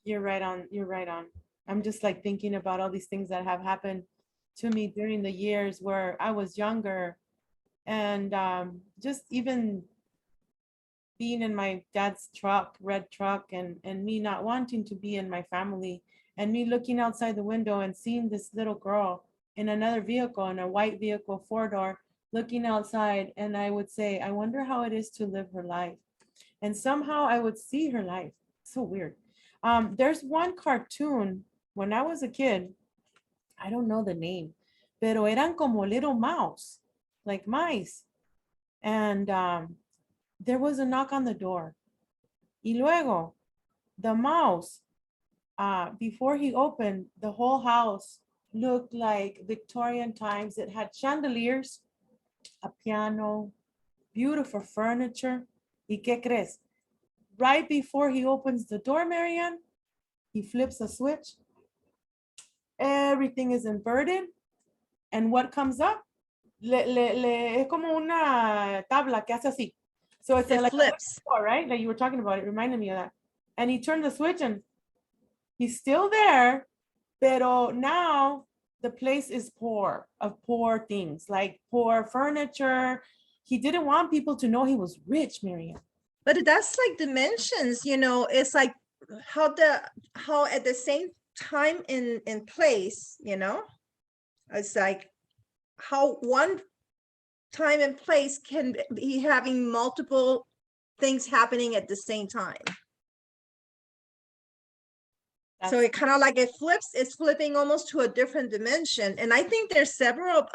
You're right on. You're right on. I'm just like thinking about all these things that have happened to me during the years where I was younger, and just even being in my dad's truck, red truck, and me not wanting to be in my family, and me looking outside the window and seeing this little girl in another vehicle, in a white vehicle, 4-door, looking outside, and I would say, I wonder how it is to live her life. And somehow I would see her life. So weird. There's one cartoon when I was a kid, I don't know the name, pero eran como little mouse, like mice. And there was a knock on the door. Y luego, the mouse, before he opened, the whole house looked like Victorian times. It had chandeliers, a piano, beautiful furniture. ¿Y qué crees? Right before he opens the door, Marianne, he flips a switch. Everything is inverted. And what comes up? Es como una tabla que hace así. So it's like flips. Right? Like you were talking about, it reminded me of that. And he turned the switch and he's still there, pero now the place is poor of poor things, like poor furniture. He didn't want people to know he was rich, Miriam. But that's like dimensions, it's like how at the same time in place, it's like how one time and place can be having multiple things happening at the same time. So it kind of like it's flipping almost to a different dimension. And I think there's several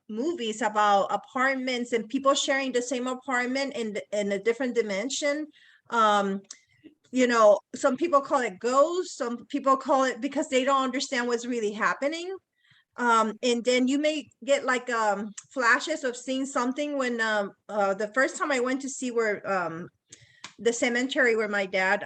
movies about apartments and people sharing the same apartment in a different dimension. Some people call it ghosts, some people call it because they don't understand what's really happening. And then you may get like flashes of seeing something when the first time I went to see where the cemetery where my dad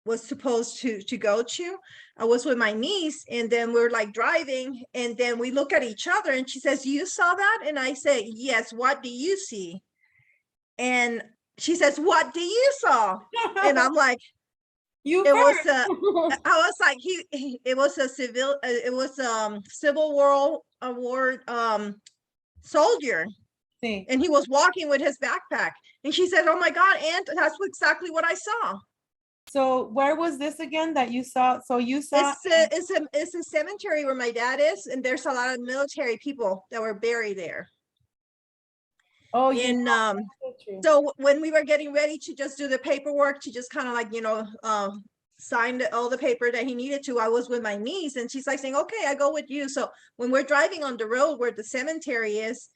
was supposed to go to, I was with my niece, and then we're like driving, and then we look at each other and she says, you saw that? And I say, yes, what do you see? And she says, what do you saw? And I'm like, I was like, it was a Civil War soldier. Sí. And he was walking with his backpack. And she said, oh my God, Aunt, that's exactly what I saw. So where was this again that you saw? So you saw it's a cemetery where my dad is, and there's a lot of military people that were buried there. Oh, and so when we were getting ready to just do the paperwork to just kind of like sign all the paper that he needed to, I was with my niece, and she's like saying, okay, I go with you. So when we're driving on the road where the cemetery is,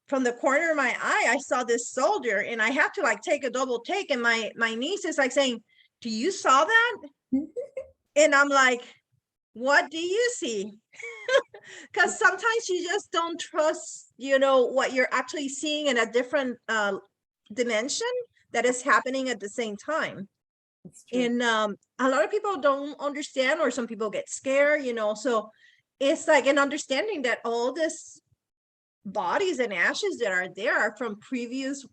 from the corner of my eye, I saw this soldier, and I have to like take a double take. And my niece is like saying, do you saw that? And I'm like, what do you see? Because sometimes you just don't trust, what you're actually seeing in a different dimension that is happening at the same time. And a lot of people don't understand, or some people get scared, so it's like an understanding that all this bodies and ashes that are there are from previous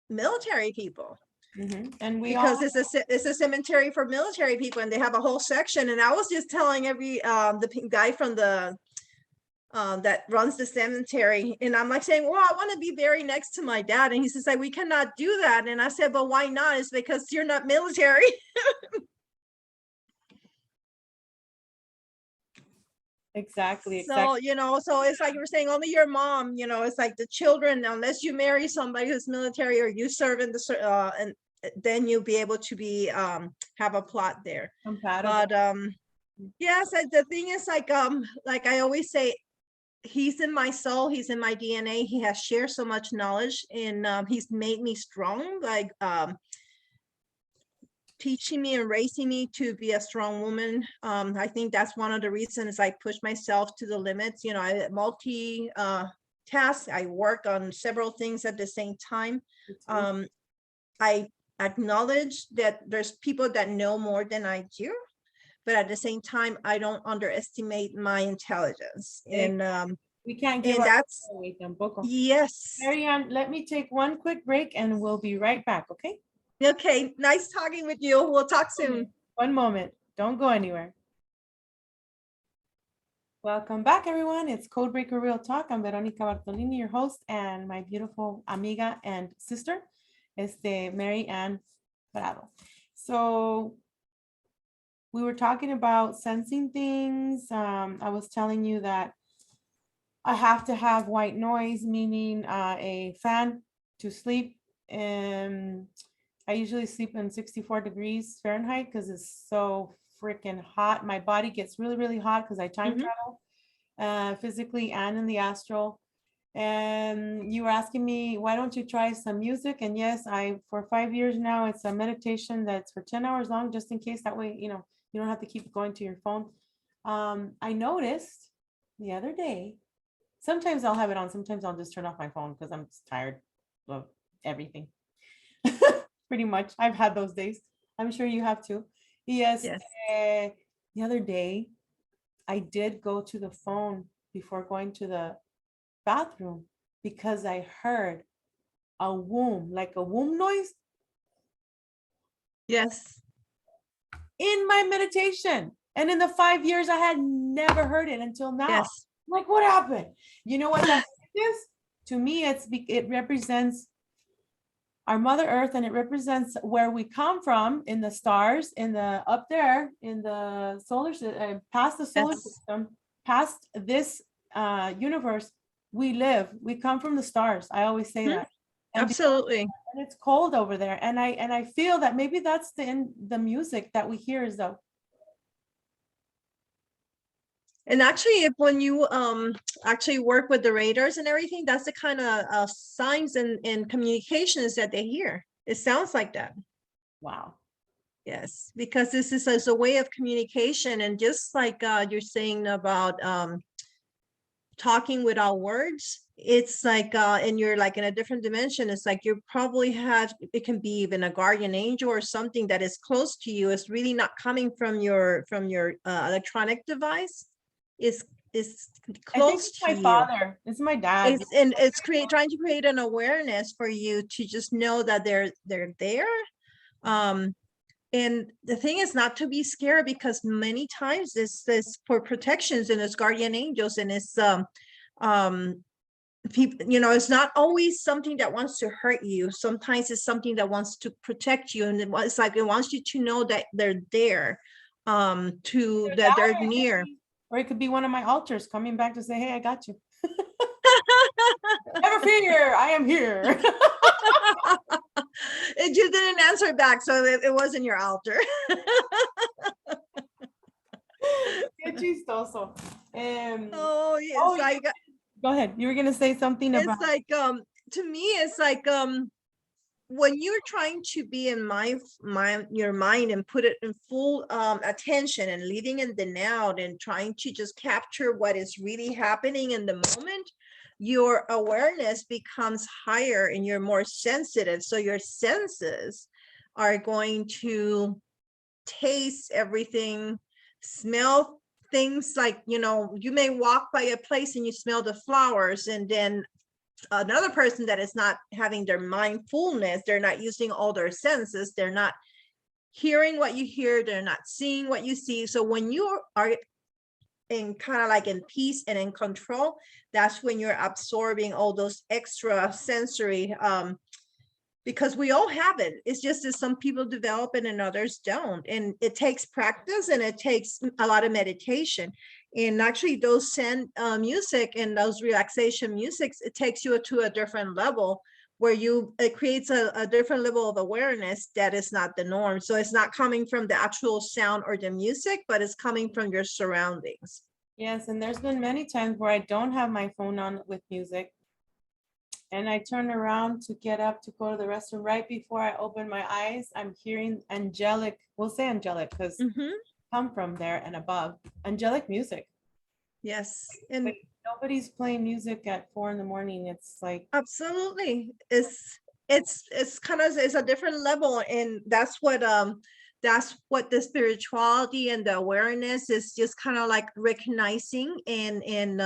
military people. And we all, because it's a cemetery for military people, and they have a whole section. And I was just telling the guy from the that runs the cemetery, and I'm like saying, well, I want to be buried next to my dad, and he says like, we cannot do that. And I said, but why not? It's because you're not military. exactly. So, so it's like you were saying, only your mom, it's like the children, unless you marry somebody who's military or you serve in the and then you'll be able to be have a plot there. Compatible. But yes, the thing is like I always say, he's in my soul, he's in my DNA. He has shared so much knowledge, and he's made me strong, like teaching me and raising me to be a strong woman. I think that's one of the reasons I push myself to the limits. I multi-task, I work on several things at the same time. I acknowledge that there's people that know more than I do, but at the same time, I don't underestimate my intelligence. And we can't give and that's away tampoco. yes. Marianne, let me take one quick break and we'll be right back, okay? Okay, nice talking with you. We'll talk soon. One moment. Don't go anywhere. Welcome back, everyone. It's Codebreaker Real Talk. I'm Veronica Bartolini, your host, and my beautiful amiga and sister, Mary Ann Padro. So we were talking about sensing things. I was telling you that I have to have white noise, meaning a fan to sleep. And I usually sleep in 64 degrees Fahrenheit because it's so freaking hot. My body gets really, really hot because I time travel physically and in the astral. And you were asking me, why don't you try some music? And yes, for 5 years now, it's a meditation that's for 10 hours long, just in case. That way, you don't have to keep going to your phone. I noticed the other day, sometimes I'll have it on, sometimes I'll just turn off my phone because I'm just tired of everything. Pretty much. I've had those days. I'm sure you have too. Yes. The other day, I did go to the phone before going to the bathroom because I heard a womb, like a womb noise. Yes. In my meditation. And in the 5 years, I had never heard it until now. Yes. Like, what happened? You know what that is? To me, it represents our Mother Earth, and it represents where we come from in the stars, up there in the solar system, past the solar system, past this universe. We come from the stars. I always say that. And absolutely. And it's cold over there, and I feel that maybe that's the music that we hear is the. And actually, when you actually work with the radars and everything, that's the kind of signs and communications that they hear. It sounds like that. Wow. Yes, because this is as a way of communication, and just like you're saying about talking without words, it's like and you're like in a different dimension. It's like you probably have, it can be even a guardian angel or something that is close to you. It's really not coming from your electronic device. Is close to my father. It's my dad. It's trying to create an awareness for you to just know that they're there. And the thing is not to be scared, because many times this for protections and it's guardian angels, and it's people, it's not always something that wants to hurt you. Sometimes it's something that wants to protect you, and it's like it wants you to know that they're there, that they're near. Or it could be one of my altars coming back to say, hey, I got you. Never fear, I am here. It just didn't answer back, so it wasn't your altar. Qué chistoso. Oh, yes. Go ahead. You were gonna say something about. It's like to me, it's like when you're trying to be in your mind and put it in full attention and living in the now and trying to just capture what is really happening in the moment, your awareness becomes higher and you're more sensitive. So your senses are going to taste everything, smell things, like, you may walk by a place and you smell the flowers, and then another person that is not having their mindfulness, they're not using all their senses, they're not hearing what you hear, they're not seeing what you see. So when you are in kind of like in peace and in control, that's when you're absorbing all those extra sensory, because we all have it. It's just that some people develop it and others don't. And it takes practice and it takes a lot of meditation. And actually those Zen music and those relaxation musics, it takes you to a different level where it creates a different level of awareness that is not the norm. So it's not coming from the actual sound or the music, but it's coming from your surroundings. Yes, and there's been many times where I don't have my phone on with music. And I turn around to get up to go to the restroom. Right before I open my eyes, I'm hearing angelic, we'll say angelic because come from there and above, angelic music. Yes. And but nobody's playing music at 4 a.m. It's like, absolutely. It's kind of, it's a different level. And that's what the spirituality and the awareness is, just kind of like recognizing and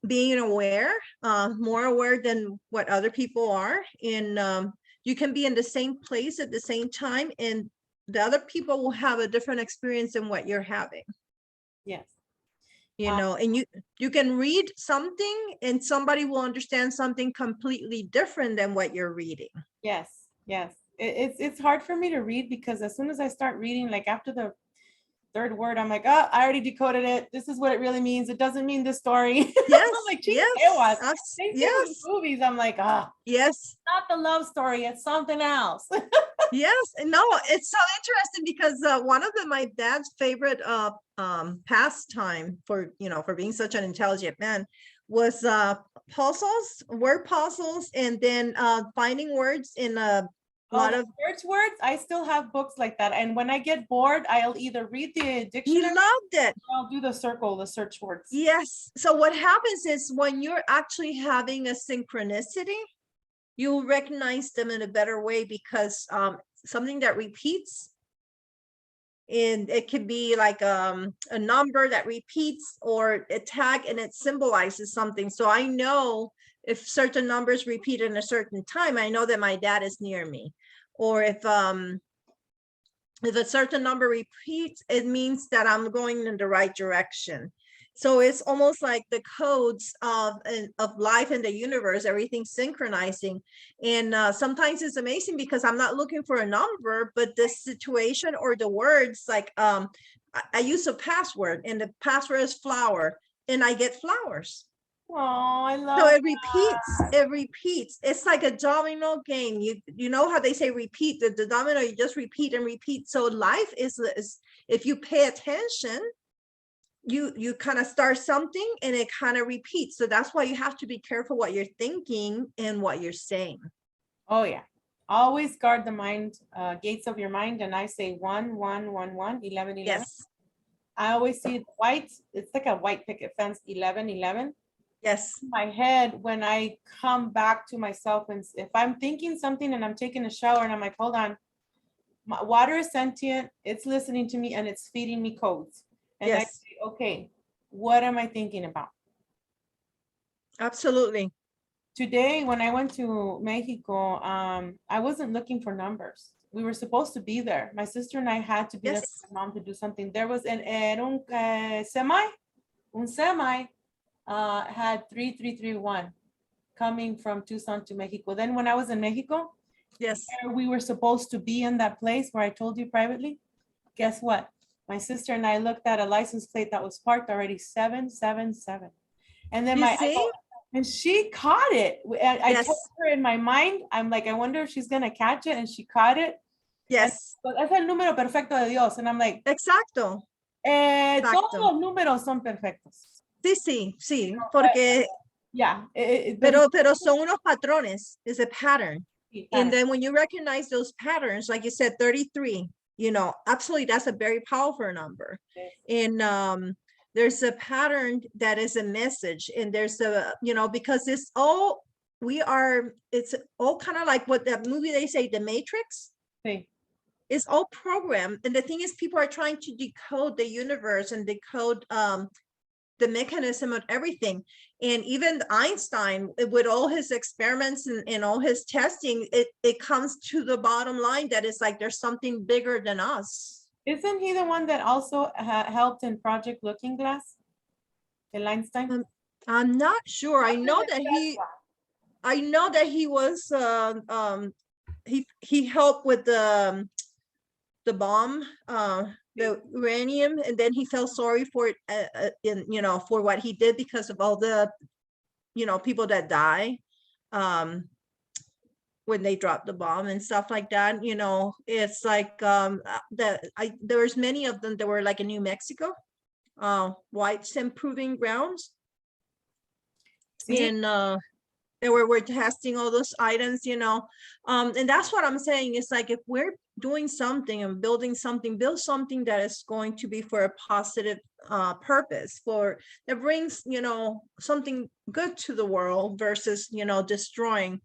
being aware, more aware than what other people are. And you can be in the same place at the same time, and the other people will have a different experience than what you're having. yes. And you can read something and somebody will understand something completely different than what you're reading. Yes. It's hard for me to read because as soon as I start reading, like after the third word, I'm like, oh, I already decoded it. This is what it really means. It doesn't mean this story. Yes. I'm like, Yes. Movies. I'm like, yes. Not the love story. It's something else. Yes. No, it's so interesting because one of my dad's favorite pastime for being such an intelligent man was word puzzles, and then finding words in a lot of search words. I still have books like that, and when I get bored, I'll either read the dictionary. He loved it. I'll do the search words. Yes. So what happens is when you're actually having a synchronicity, you'll recognize them in a better way because something that repeats, and it could be like a number that repeats or a tag, and it symbolizes something. So I know if certain numbers repeat in a certain time, I know that my dad is near me. Or if a certain number repeats, it means that I'm going in the right direction. So it's almost like the codes of life in the universe, everything synchronizing. And sometimes it's amazing because I'm not looking for a number, but the situation or the words, like I use a password, and the password is flower, and I get flowers. Oh, I love so it repeats. It's like a domino game. You know how they say repeat, the domino, you just repeat and repeat. So life is if you pay attention, you kind of start something and it kind of repeats. So that's why you have to be careful what you're thinking and what you're saying. Oh yeah, always guard the mind, gates of your mind. And I say 1 1 1 1 11 11. Yes. I always see white. It's like a white picket fence. 11 11. Yes. In my head, when I come back to myself, and if I'm thinking something and I'm taking a shower and I'm like, hold on, my water is sentient, it's listening to me and it's feeding me codes. And yes. I say, okay, what am I thinking about? Absolutely. Today, when I went to Mexico, I wasn't looking for numbers. We were supposed to be there. My sister and I had to be there for my mom to do something. There was un semi had 3331 coming from Tucson to Mexico. Then when I was in Mexico, yes, we were supposed to be in that place where I told you privately. Guess what? My sister and I looked at a license plate that was parked already 777. And then and she caught it. I told her in my mind, I'm like, I wonder if she's gonna catch it, and she caught it. Yes. Es el número perfecto de Dios. And I'm like, exacto. Todos los números son perfectos. Sí, porque pero son unos patrones. It's a pattern. And then when you recognize those patterns, like you said, 33, absolutely, that's a very powerful number. And there's a pattern that is a message, and there's a, because it's all kind of like what that movie they say, The Matrix. Sí. It's all programmed. And the thing is, people are trying to decode the universe and decode the mechanism of everything. And even Einstein, with all his experiments and all his testing, it comes to the bottom line that it's like there's something bigger than us. Isn't he the one that also helped in Project Looking Glass? El Einstein? I'm not sure. I know that he was he helped with the bomb, the uranium, and then he felt sorry for it, for what he did because of all the, people that die when they drop the bomb and stuff like that. It's like there was many of them that were like in New Mexico, whites improving grounds. See? And we're testing all those items, and that's what I'm saying. It's like, if we're doing something and building something, build something that is going to be for a positive purpose, that brings, something good to the world versus, destroying.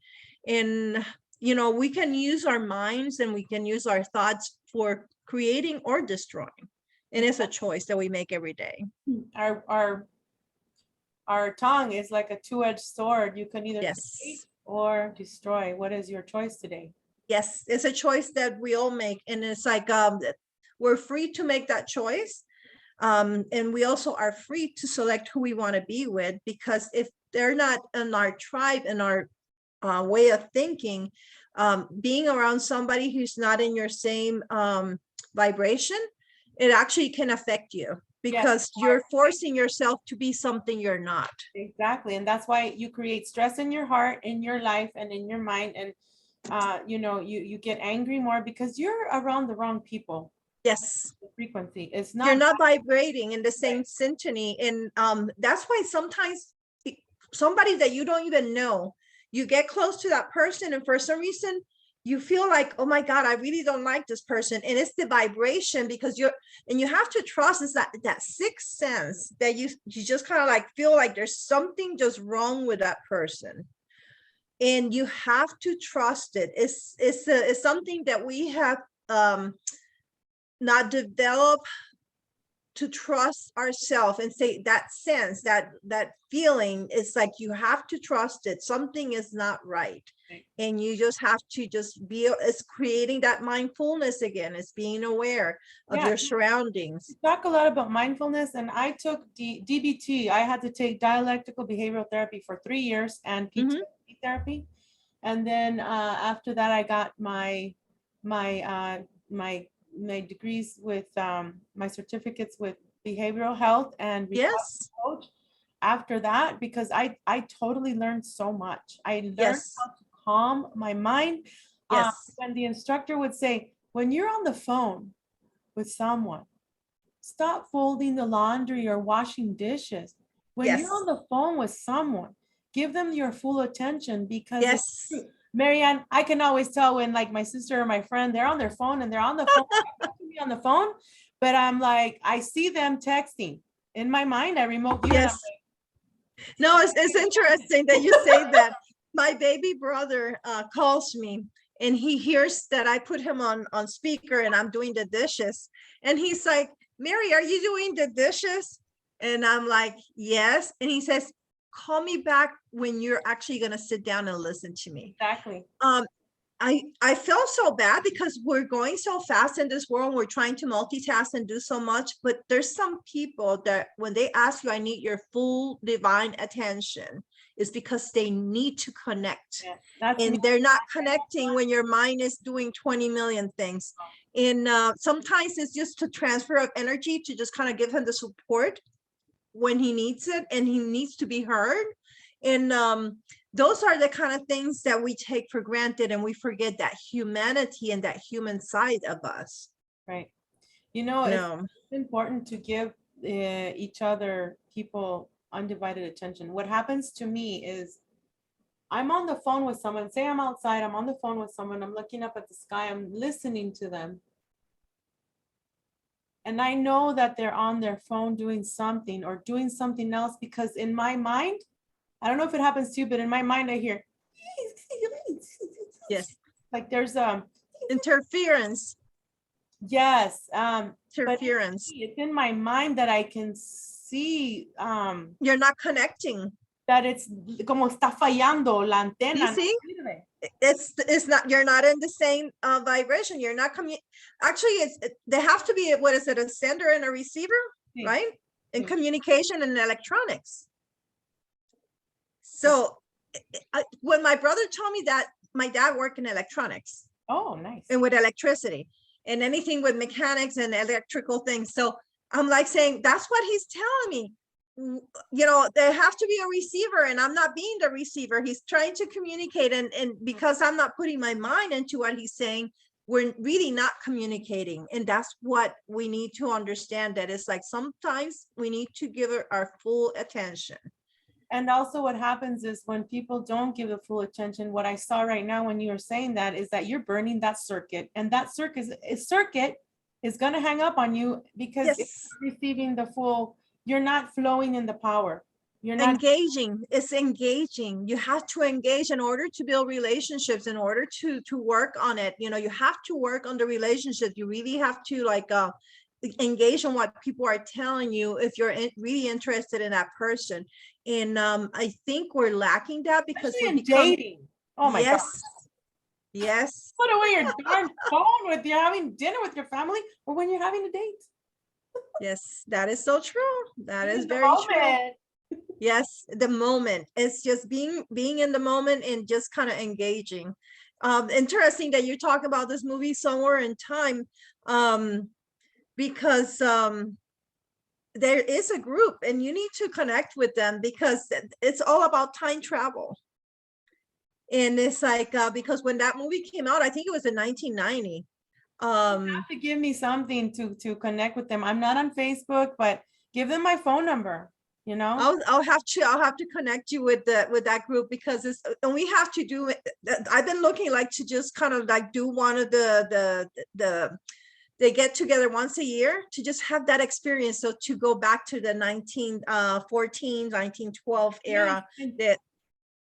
And, we can use our minds and we can use our thoughts for creating or destroying. And it's a choice that we make every day. Our tongue is like a two-edged sword. You can either Yes. create or destroy. What is your choice today? Yes, it's a choice that we all make. And it's like, we're free to make that choice. And we also are free to select who we want to be with, because if they're not in our tribe and our way of thinking, being around somebody who's not in your same vibration, it actually can affect you, because you're forcing yourself to be something you're not. Exactly. And that's why you create stress in your heart, in your life, and in your mind. And you get angry more because you're around the wrong people. Yes. The frequency is You're not vibrating in the same symphony. And that's why sometimes somebody that you don't even know, you get close to that person, and for some reason you feel like, oh my God, I really don't like this person. And it's the vibration, because you have to trust. It's that sixth sense that you just kind of like feel like there's something just wrong with that person. And you have to trust it. It's something that we have not developed to trust ourselves and say that sense, that feeling. It's like you have to trust it. Something is not right. And you just have to be, it's creating that mindfulness again. It's being aware of your surroundings. We talk a lot about mindfulness, and I took DBT. I had to take dialectical behavioral therapy for 3 years and PTSD therapy. And then after that, I got my degrees with my certificates with behavioral health and recovery coach after that, because I totally learned so much. I learned how to calm my mind. When the instructor would say, when you're on the phone with someone, stop folding the laundry or washing dishes. When you're on the phone with someone, give them your full attention, because it's true. Marianne, I can always tell when, like, my sister or my friend, they're on their phone and they're on the phone on the phone, but I'm like, I see them texting. In my mind, I remote view. Yes. No, it's interesting that you say that. My baby brother calls me, and he hears that I put him on speaker and I'm doing the dishes. And he's like, Mary, are you doing the dishes? And I'm like, yes. And he says, call me back when you're actually going to sit down and listen to me. Exactly. I feel so bad, because we're going so fast in this world. We're trying to multitask and do so much, but there's some people that when they ask you, I need your full divine attention, is because they need to connect. And they're not connecting when your mind is doing 20 million things. And sometimes it's just a transfer of energy to just kind of give him the support when he needs it, and he needs to be heard. And those are the kind of things that we take for granted, and we forget that humanity and that human side of us. Right. It's important to give each other, people, undivided attention. What happens to me is I'm on the phone with someone. Say I'm outside, I'm on the phone with someone, I'm looking up at the sky, I'm listening to them. And I know that they're on their phone doing something or doing something else, because in my mind, I don't know if it happens to you, but in my mind, I hear, like there's interference. Yes. Interference. It's in my mind that I can see You're not connecting. that it's como está fallando la antena. You see? It's not, you're not in the same vibration. You're not actually they have to be, what is it, a sender and a receiver, right? In communication and electronics. So when my brother told me that, my dad worked in electronics. Oh, nice. And with electricity and anything with mechanics and electrical things. So I'm like saying, that's what he's telling me. You know, there have to be a receiver, and I'm not being the receiver. He's trying to communicate, and because I'm not putting my mind into what he's saying, we're really not communicating. And that's what we need to understand, that it's like sometimes we need to give it our full attention. And also what happens is when people don't give it full attention, what I saw right now when you were saying that is that you're burning that circuit, and that circuit is going to hang up on you because it's receiving the full, you're not flowing in the power. You're not engaging. It's engaging. You have to engage in order to build relationships, in order to work on it. You know, you have to work on the relationship. You really have to like engage in what people are telling you if you're really interested in that person. And I think we're lacking that because we're dating. Oh my God. Yes. Put away your darn phone when you're having dinner with your family or when you're having a date. Yes, that is so true. That is very true. Yes, the moment. It's just being in the moment and just kind of engaging. Interesting that you talk about this movie Somewhere in Time, because there is a group and you need to connect with them because it's all about time travel. And it's like, because when that movie came out, I think it was in 1990. You have to give me something to connect with them. I'm not on Facebook, but give them my phone number. You know, I'll have to connect you with that group, because it's, and we have to do it. I've been looking like to just kind of like do one of they get together once a year to just have that experience. So to go back to the 1914, 1912 era.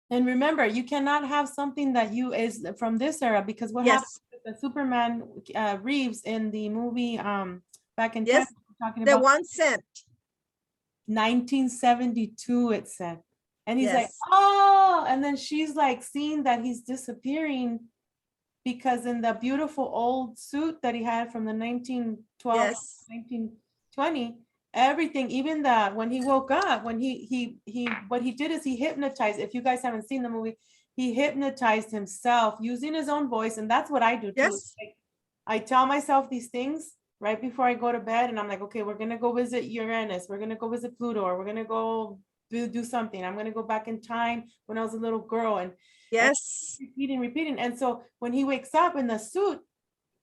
And remember, you cannot have something that is from this era, because what happens with the Superman Reeves in the movie back in talking about the 1 cent. 1972 it said, and he's like, oh, and then she's like seeing that he's disappearing because in the beautiful old suit that he had from the 1912 1920, everything, even that when he woke up, when he what he did is he hypnotized, if you guys haven't seen the movie, he hypnotized himself using his own voice. And that's what I do too. Like, I tell myself these things right before I go to bed, and I'm like, okay, we're gonna go visit Uranus, we're gonna go visit Pluto, or we're gonna go do something. I'm gonna go back in time when I was a little girl, and repeating. And so when he wakes up in the suit,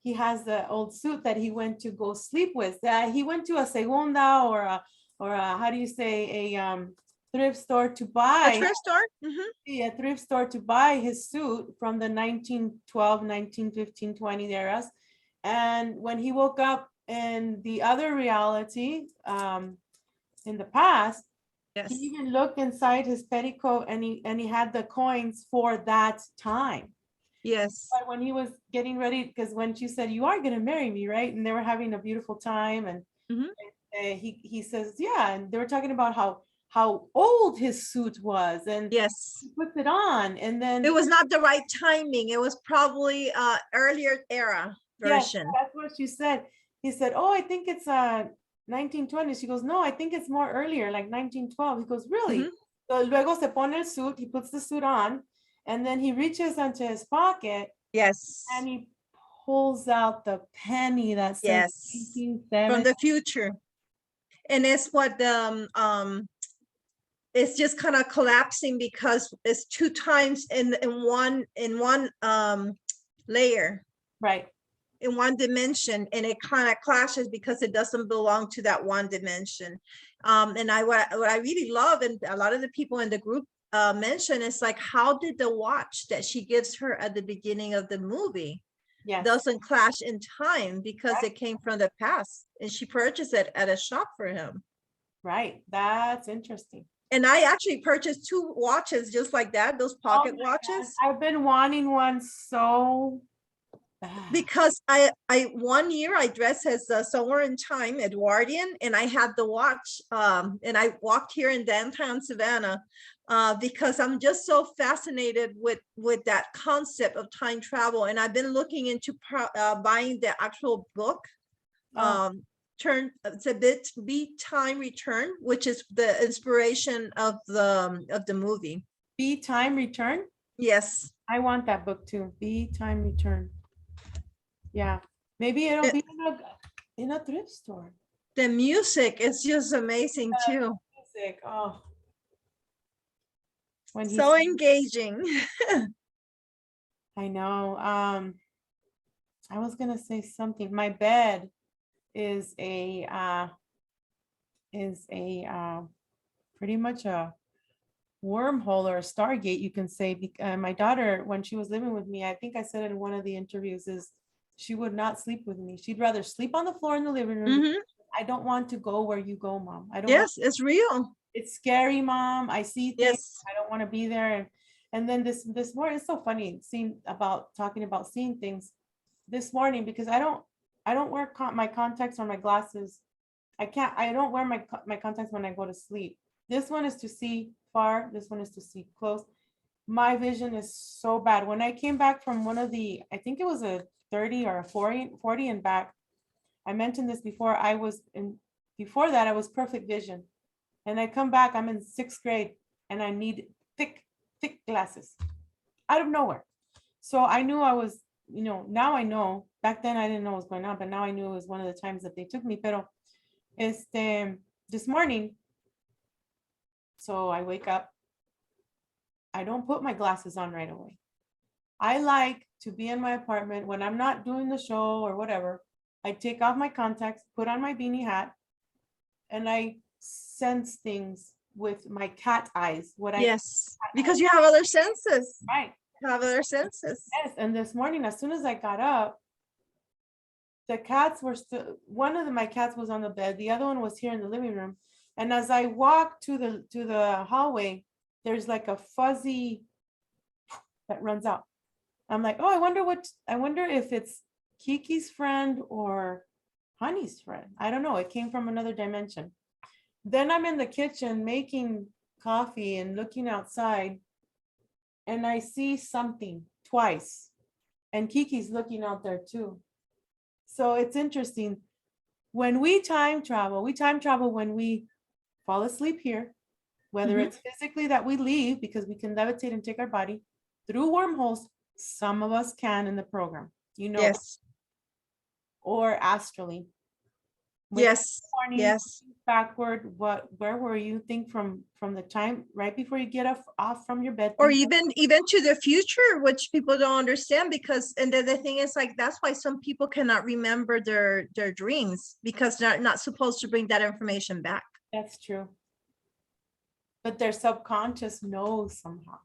he has the old suit that he went to go sleep with. He went to a segunda or a how do you say, a thrift store to buy a thrift store. A thrift store to buy his suit from the 1912, 1915, 20 eras. And when he woke up in the other reality, in the past, he even looked inside his petticoat and he had the coins for that time. Yes. But when he was getting ready, because when she said, you are going to marry me, right? And they were having a beautiful time. And he says, yeah. And they were talking about how old his suit was. And he puts it on. And then it was not the right timing. It was probably earlier era version. Yes, that's what she said. He said, oh, I think it's 1920. She goes, no, I think it's more earlier, like 1912. He goes, really? So luego se pone el suit, he puts the suit on, and then he reaches into his pocket. And he pulls out the penny that says 1870. From the future. And it's what it's just kind of collapsing because it's 2 times in one layer. Right. In one dimension, and it kind of clashes because it doesn't belong to that one dimension. And what I really love, and a lot of the people in the group mention, is like, how did the watch that she gives her at the beginning of the movie doesn't clash in time, because it came from the past and she purchased it at a shop for him. Right. That's interesting. And I actually purchased 2 watches just like that, those pocket watches. God. I've been wanting one so because I 1 year I dressed as Somewhere in Time Edwardian, and I had the watch, and I walked here in downtown Savannah, because I'm just so fascinated with that concept of time travel, and I've been looking into buying the actual book, it's a bit Be Time Return, which is the inspiration of the movie. Be Time Return? Yes. I want that book too. Be Time Return. Yeah. Maybe it'll be in a thrift store. The music is just amazing too. Music. Oh. When So engaging. I know. I was gonna say something. My bed is a pretty much a wormhole or a stargate, you can say. My daughter, when she was living with me, I think I said it in one of the interviews, is she would not sleep with me. She'd rather sleep on the floor in the living room. I don't want to go where you go, Mom. I don't. Yes, it's real. It's scary, Mom. I see things. Yes. I don't want to be there. And then this morning, it's so funny talking about seeing things this morning, because I don't wear my contacts or my glasses. I don't wear my contacts when I go to sleep. This one is to see far. This one is to see close. My vision is so bad. When I came back from one of I think it was a 30 or a 40 and back. I mentioned this before. Before that, I was perfect vision. And I come back, I'm in 6th grade, and I need thick glasses out of nowhere. So I knew I was, now I know. Back then I didn't know what was going on, but now I knew it was one of the times that they took me. Pero this morning, so I wake up, I don't put my glasses on right away. I like to be in my apartment when I'm not doing the show or whatever. I take off my contacts, put on my beanie hat, and I sense things with my cat eyes. Yes, because you have other senses. Right. You have other senses. Yes, and this morning, as soon as I got up, the cats were still, one of my cats was on the bed, the other one was here in the living room. And as I walked to the hallway, there's like a fuzzy that runs out. I'm like, oh, I wonder if it's Kiki's friend or Honey's friend. I don't know. It came from another dimension. Then I'm in the kitchen making coffee and looking outside, and I see something twice, and Kiki's looking out there too. So it's interesting. When we time travel when we fall asleep here, whether it's physically that we leave because we can levitate and take our body through wormholes. Some of us can in the program, Yes. Or astrally. Yes. Yes. Backward, where were you? Think from the time right before you get off from your bed, or even to the future, which people don't understand, because and the thing is, like, that's why some people cannot remember their dreams, because they're not supposed to bring that information back. That's true. But their subconscious knows somehow.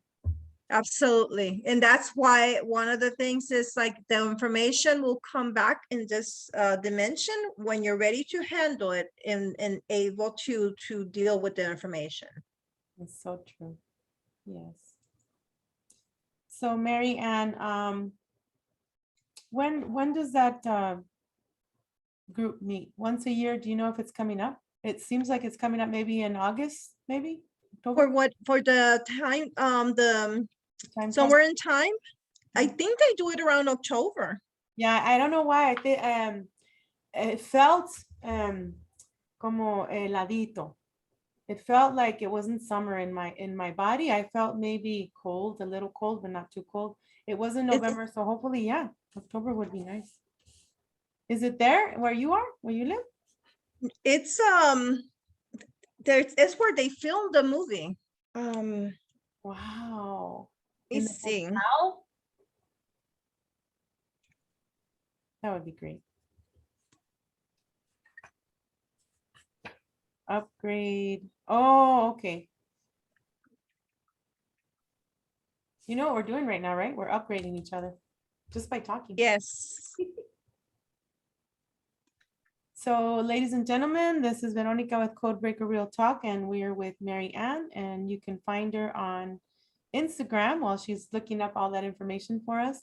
Absolutely. And that's why one of the things is, like, the information will come back in this dimension when you're ready to handle it and able to deal with the information. It's so true. Yes. So Mary Ann, when does that group meet? Once a year? Do you know if it's coming up? It seems like it's coming up maybe in August, maybe October? For what? For the time, Somewhere in Time? I think they do it around October. Yeah, I don't know why. I think it felt como heladito. It felt like it wasn't summer in my body. I felt maybe cold, a little cold, but not too cold. It wasn't November, so hopefully, yeah, October would be nice. Is it there where you are, where you live? It's it's where they filmed the movie. Wow. Let me see. That would be great. Upgrade. Oh, okay. You know what we're doing right now, right? We're upgrading each other just by talking. Yes. So, ladies and gentlemen, this is Veronica with Codebreaker Real Talk, and we are with Mary Ann, and you can find her on Instagram while she's looking up all that information for us.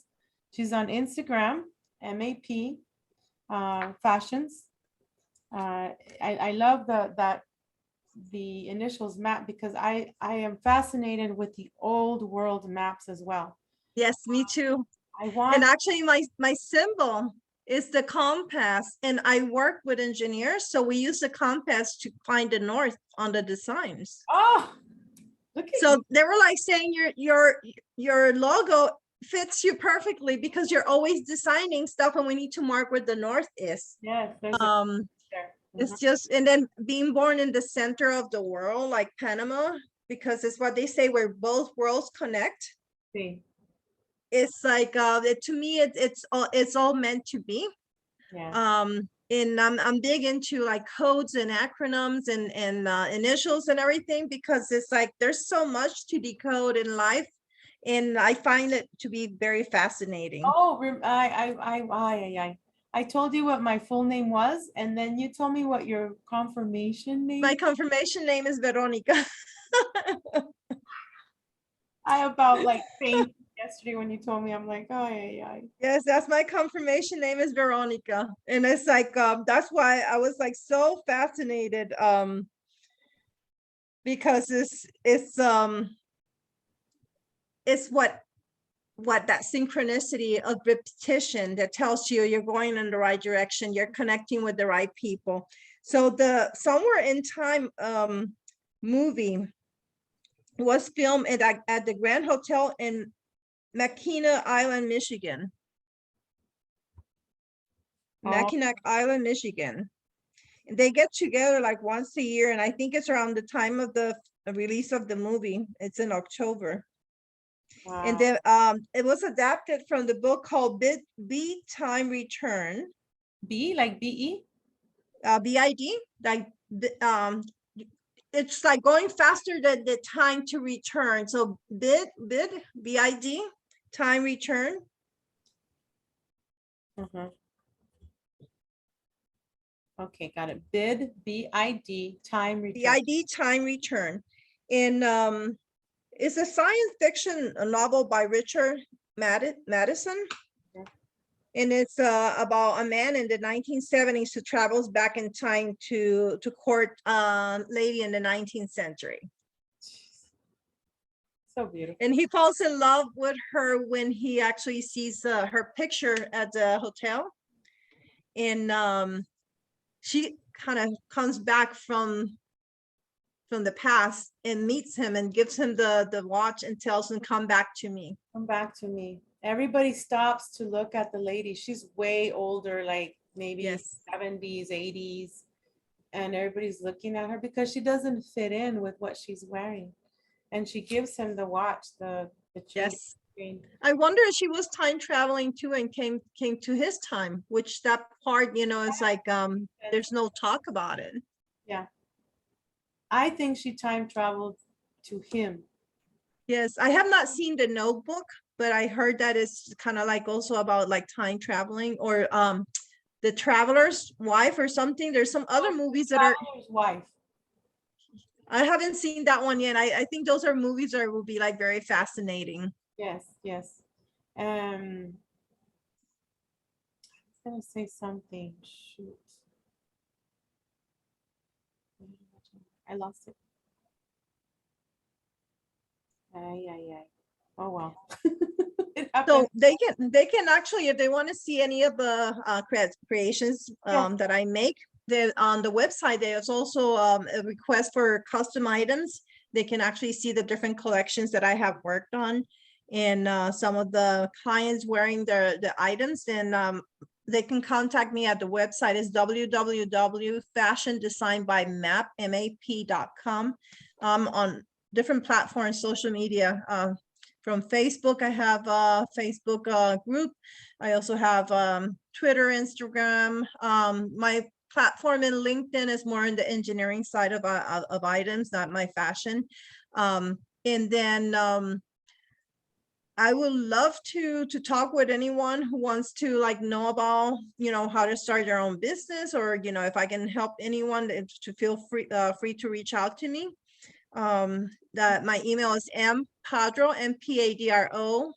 She's on Instagram MAP fashions. I love the initials map because I am fascinated with the old world maps as well. Yes, me too. I And want, actually my symbol is the compass, and I work with engineers, so we use the compass to find the north on the designs. oh, look at So you. they were like saying your logo fits you perfectly because you're always designing stuff, and we need to mark where the north is. Yes, there's a there. It's just, and then being born in the center of the world, like Panama, because it's what they say where both worlds connect. See, It's like to me it's all meant to be. yeah. And I'm big into like codes and acronyms and initials and everything, because it's like there's so much to decode in life, and I find it to be very fascinating. Oh, I told you what my full name was, and then you told me what your confirmation name. My confirmation name is Veronica. I about like fainted yesterday when you told me. I'm like, oh, yeah. Yes, that's my confirmation name is Veronica. And it's like that's why I was like so fascinated because it's what that synchronicity of repetition that tells you you're going in the right direction, you're connecting with the right people. So the Somewhere in Time movie was filmed at the Grand Hotel in Mackinac Island, Michigan. Oh, Mackinac Island, Michigan. They get together like once a year, and I think it's around the time of the release of the movie. It's in October. And wow. then it was adapted from the book called Be Time Return. B like BE? BID, like it's like going faster than the time to return. So BID, time return. Okay, got it. BID, time return. BID, time return. And it's a science fiction novel by Richard Madison. Okay. And it's about a man in the 1970s who travels back in time to court lady in the 19th century. So beautiful. And he falls in love with her when he actually sees her picture at the hotel. And she kind of comes back from the past and meets him and gives him the watch and tells him, come back to me. Come back to me. Everybody stops to look at the lady. She's way older, like maybe Yes. 70s, 80s. And everybody's looking at her because she doesn't fit in with what she's wearing. And she gives him the watch, the chain. Yes. I wonder if she was time traveling too and came to his time, which that part, is like there's no talk about it. Yeah. I think she time traveled to him. Yes, I have not seen the Notebook, but I heard that it's kind of like also about like time traveling, or the Traveler's Wife or something. There's some other movies that are. Traveler's Wife. I haven't seen that one yet. I think those are movies that will be like very fascinating. Yes, yes. I was gonna say something. Shoot. I lost it. Ay. Oh well. It So happened. they can actually, if they want to see any of the creations Yeah. that I make, on the website, there's also a request for custom items. They can actually see the different collections that I have worked on, and some of the clients wearing the items. And they can contact me at the website is www.fashiondesignbymap.com. On different platforms, social media. From Facebook, I have a Facebook group. I also have Twitter, Instagram. My platform in LinkedIn is more in the engineering side of items, not my fashion. And then I would love to talk with anyone who wants to like know about, how to start their own business, or, if I can help anyone to feel free to reach out to me. That my email is mpadro, MPADRO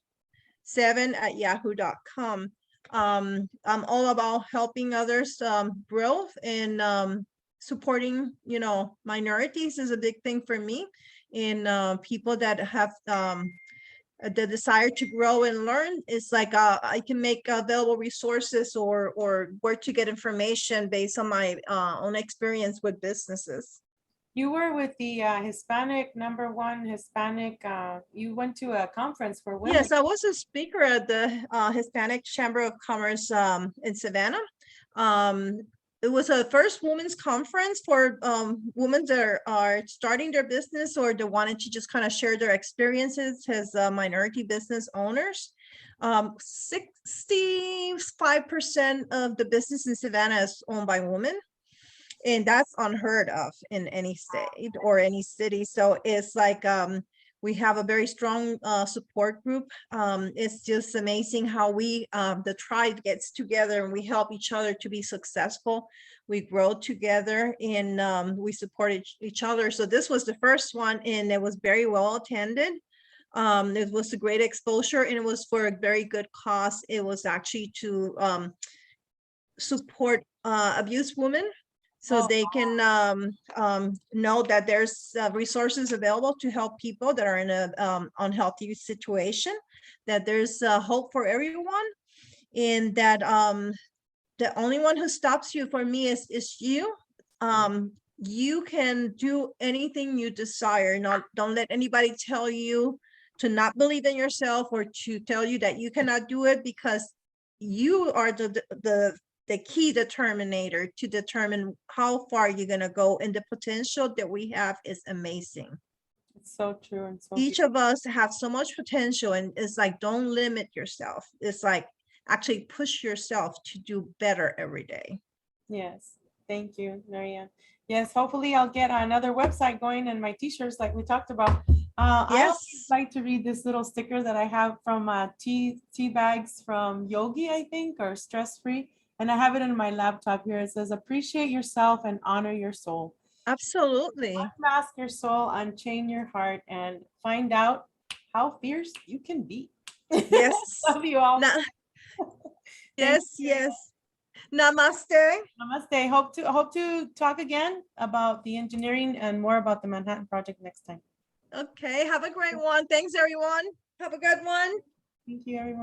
7 @yahoo.com. I'm all about helping others grow and supporting, minorities is a big thing for me. And people that have the desire to grow and learn is like I can make available resources or where to get information based on my own experience with businesses. You were with the Hispanic, #1 Hispanic, you went to a conference for women. Yes, I was a speaker at the Hispanic Chamber of Commerce in Savannah. It was a first women's conference for women that are starting their business or they wanted to just kind of share their experiences as minority business owners. 65% of the business in Savannah is owned by women. And that's unheard of in any state or any city. So it's like we have a very strong support group. It's just amazing how we, the tribe gets together and we help each other to be successful. We grow together and we support each other. So this was the first one and it was very well attended. It was a great exposure and it was for a very good cause. It was actually to support abused women. So they can know that there's resources available to help people that are in a unhealthy situation, that there's hope for everyone, and that the only one who stops you for me is you. You can do anything you desire. Don't let anybody tell you to not believe in yourself or to tell you that you cannot do it, because you are the key determinator to determine how far you're going to go, and the potential that we have is amazing. It's so true. And so Each of us have so much potential, and it's like, don't limit yourself. It's like actually push yourself to do better every day. Yes, thank you, Marianne. Yes, hopefully I'll get another website going and my t-shirts like we talked about. I Yes. always like to read this little sticker that I have from tea bags from Yogi, I think, or Stress Free. And I have it in my laptop here. It says, appreciate yourself and honor your soul. Absolutely. Unmask your soul, unchain your heart, and find out how fierce you can be. Yes. Love you all. Yes, yes. Namaste. Namaste. Hope to talk again about the engineering and more about the Manhattan Project next time. Okay, have a great one. Thanks, everyone. Have a good one. Thank you, everyone.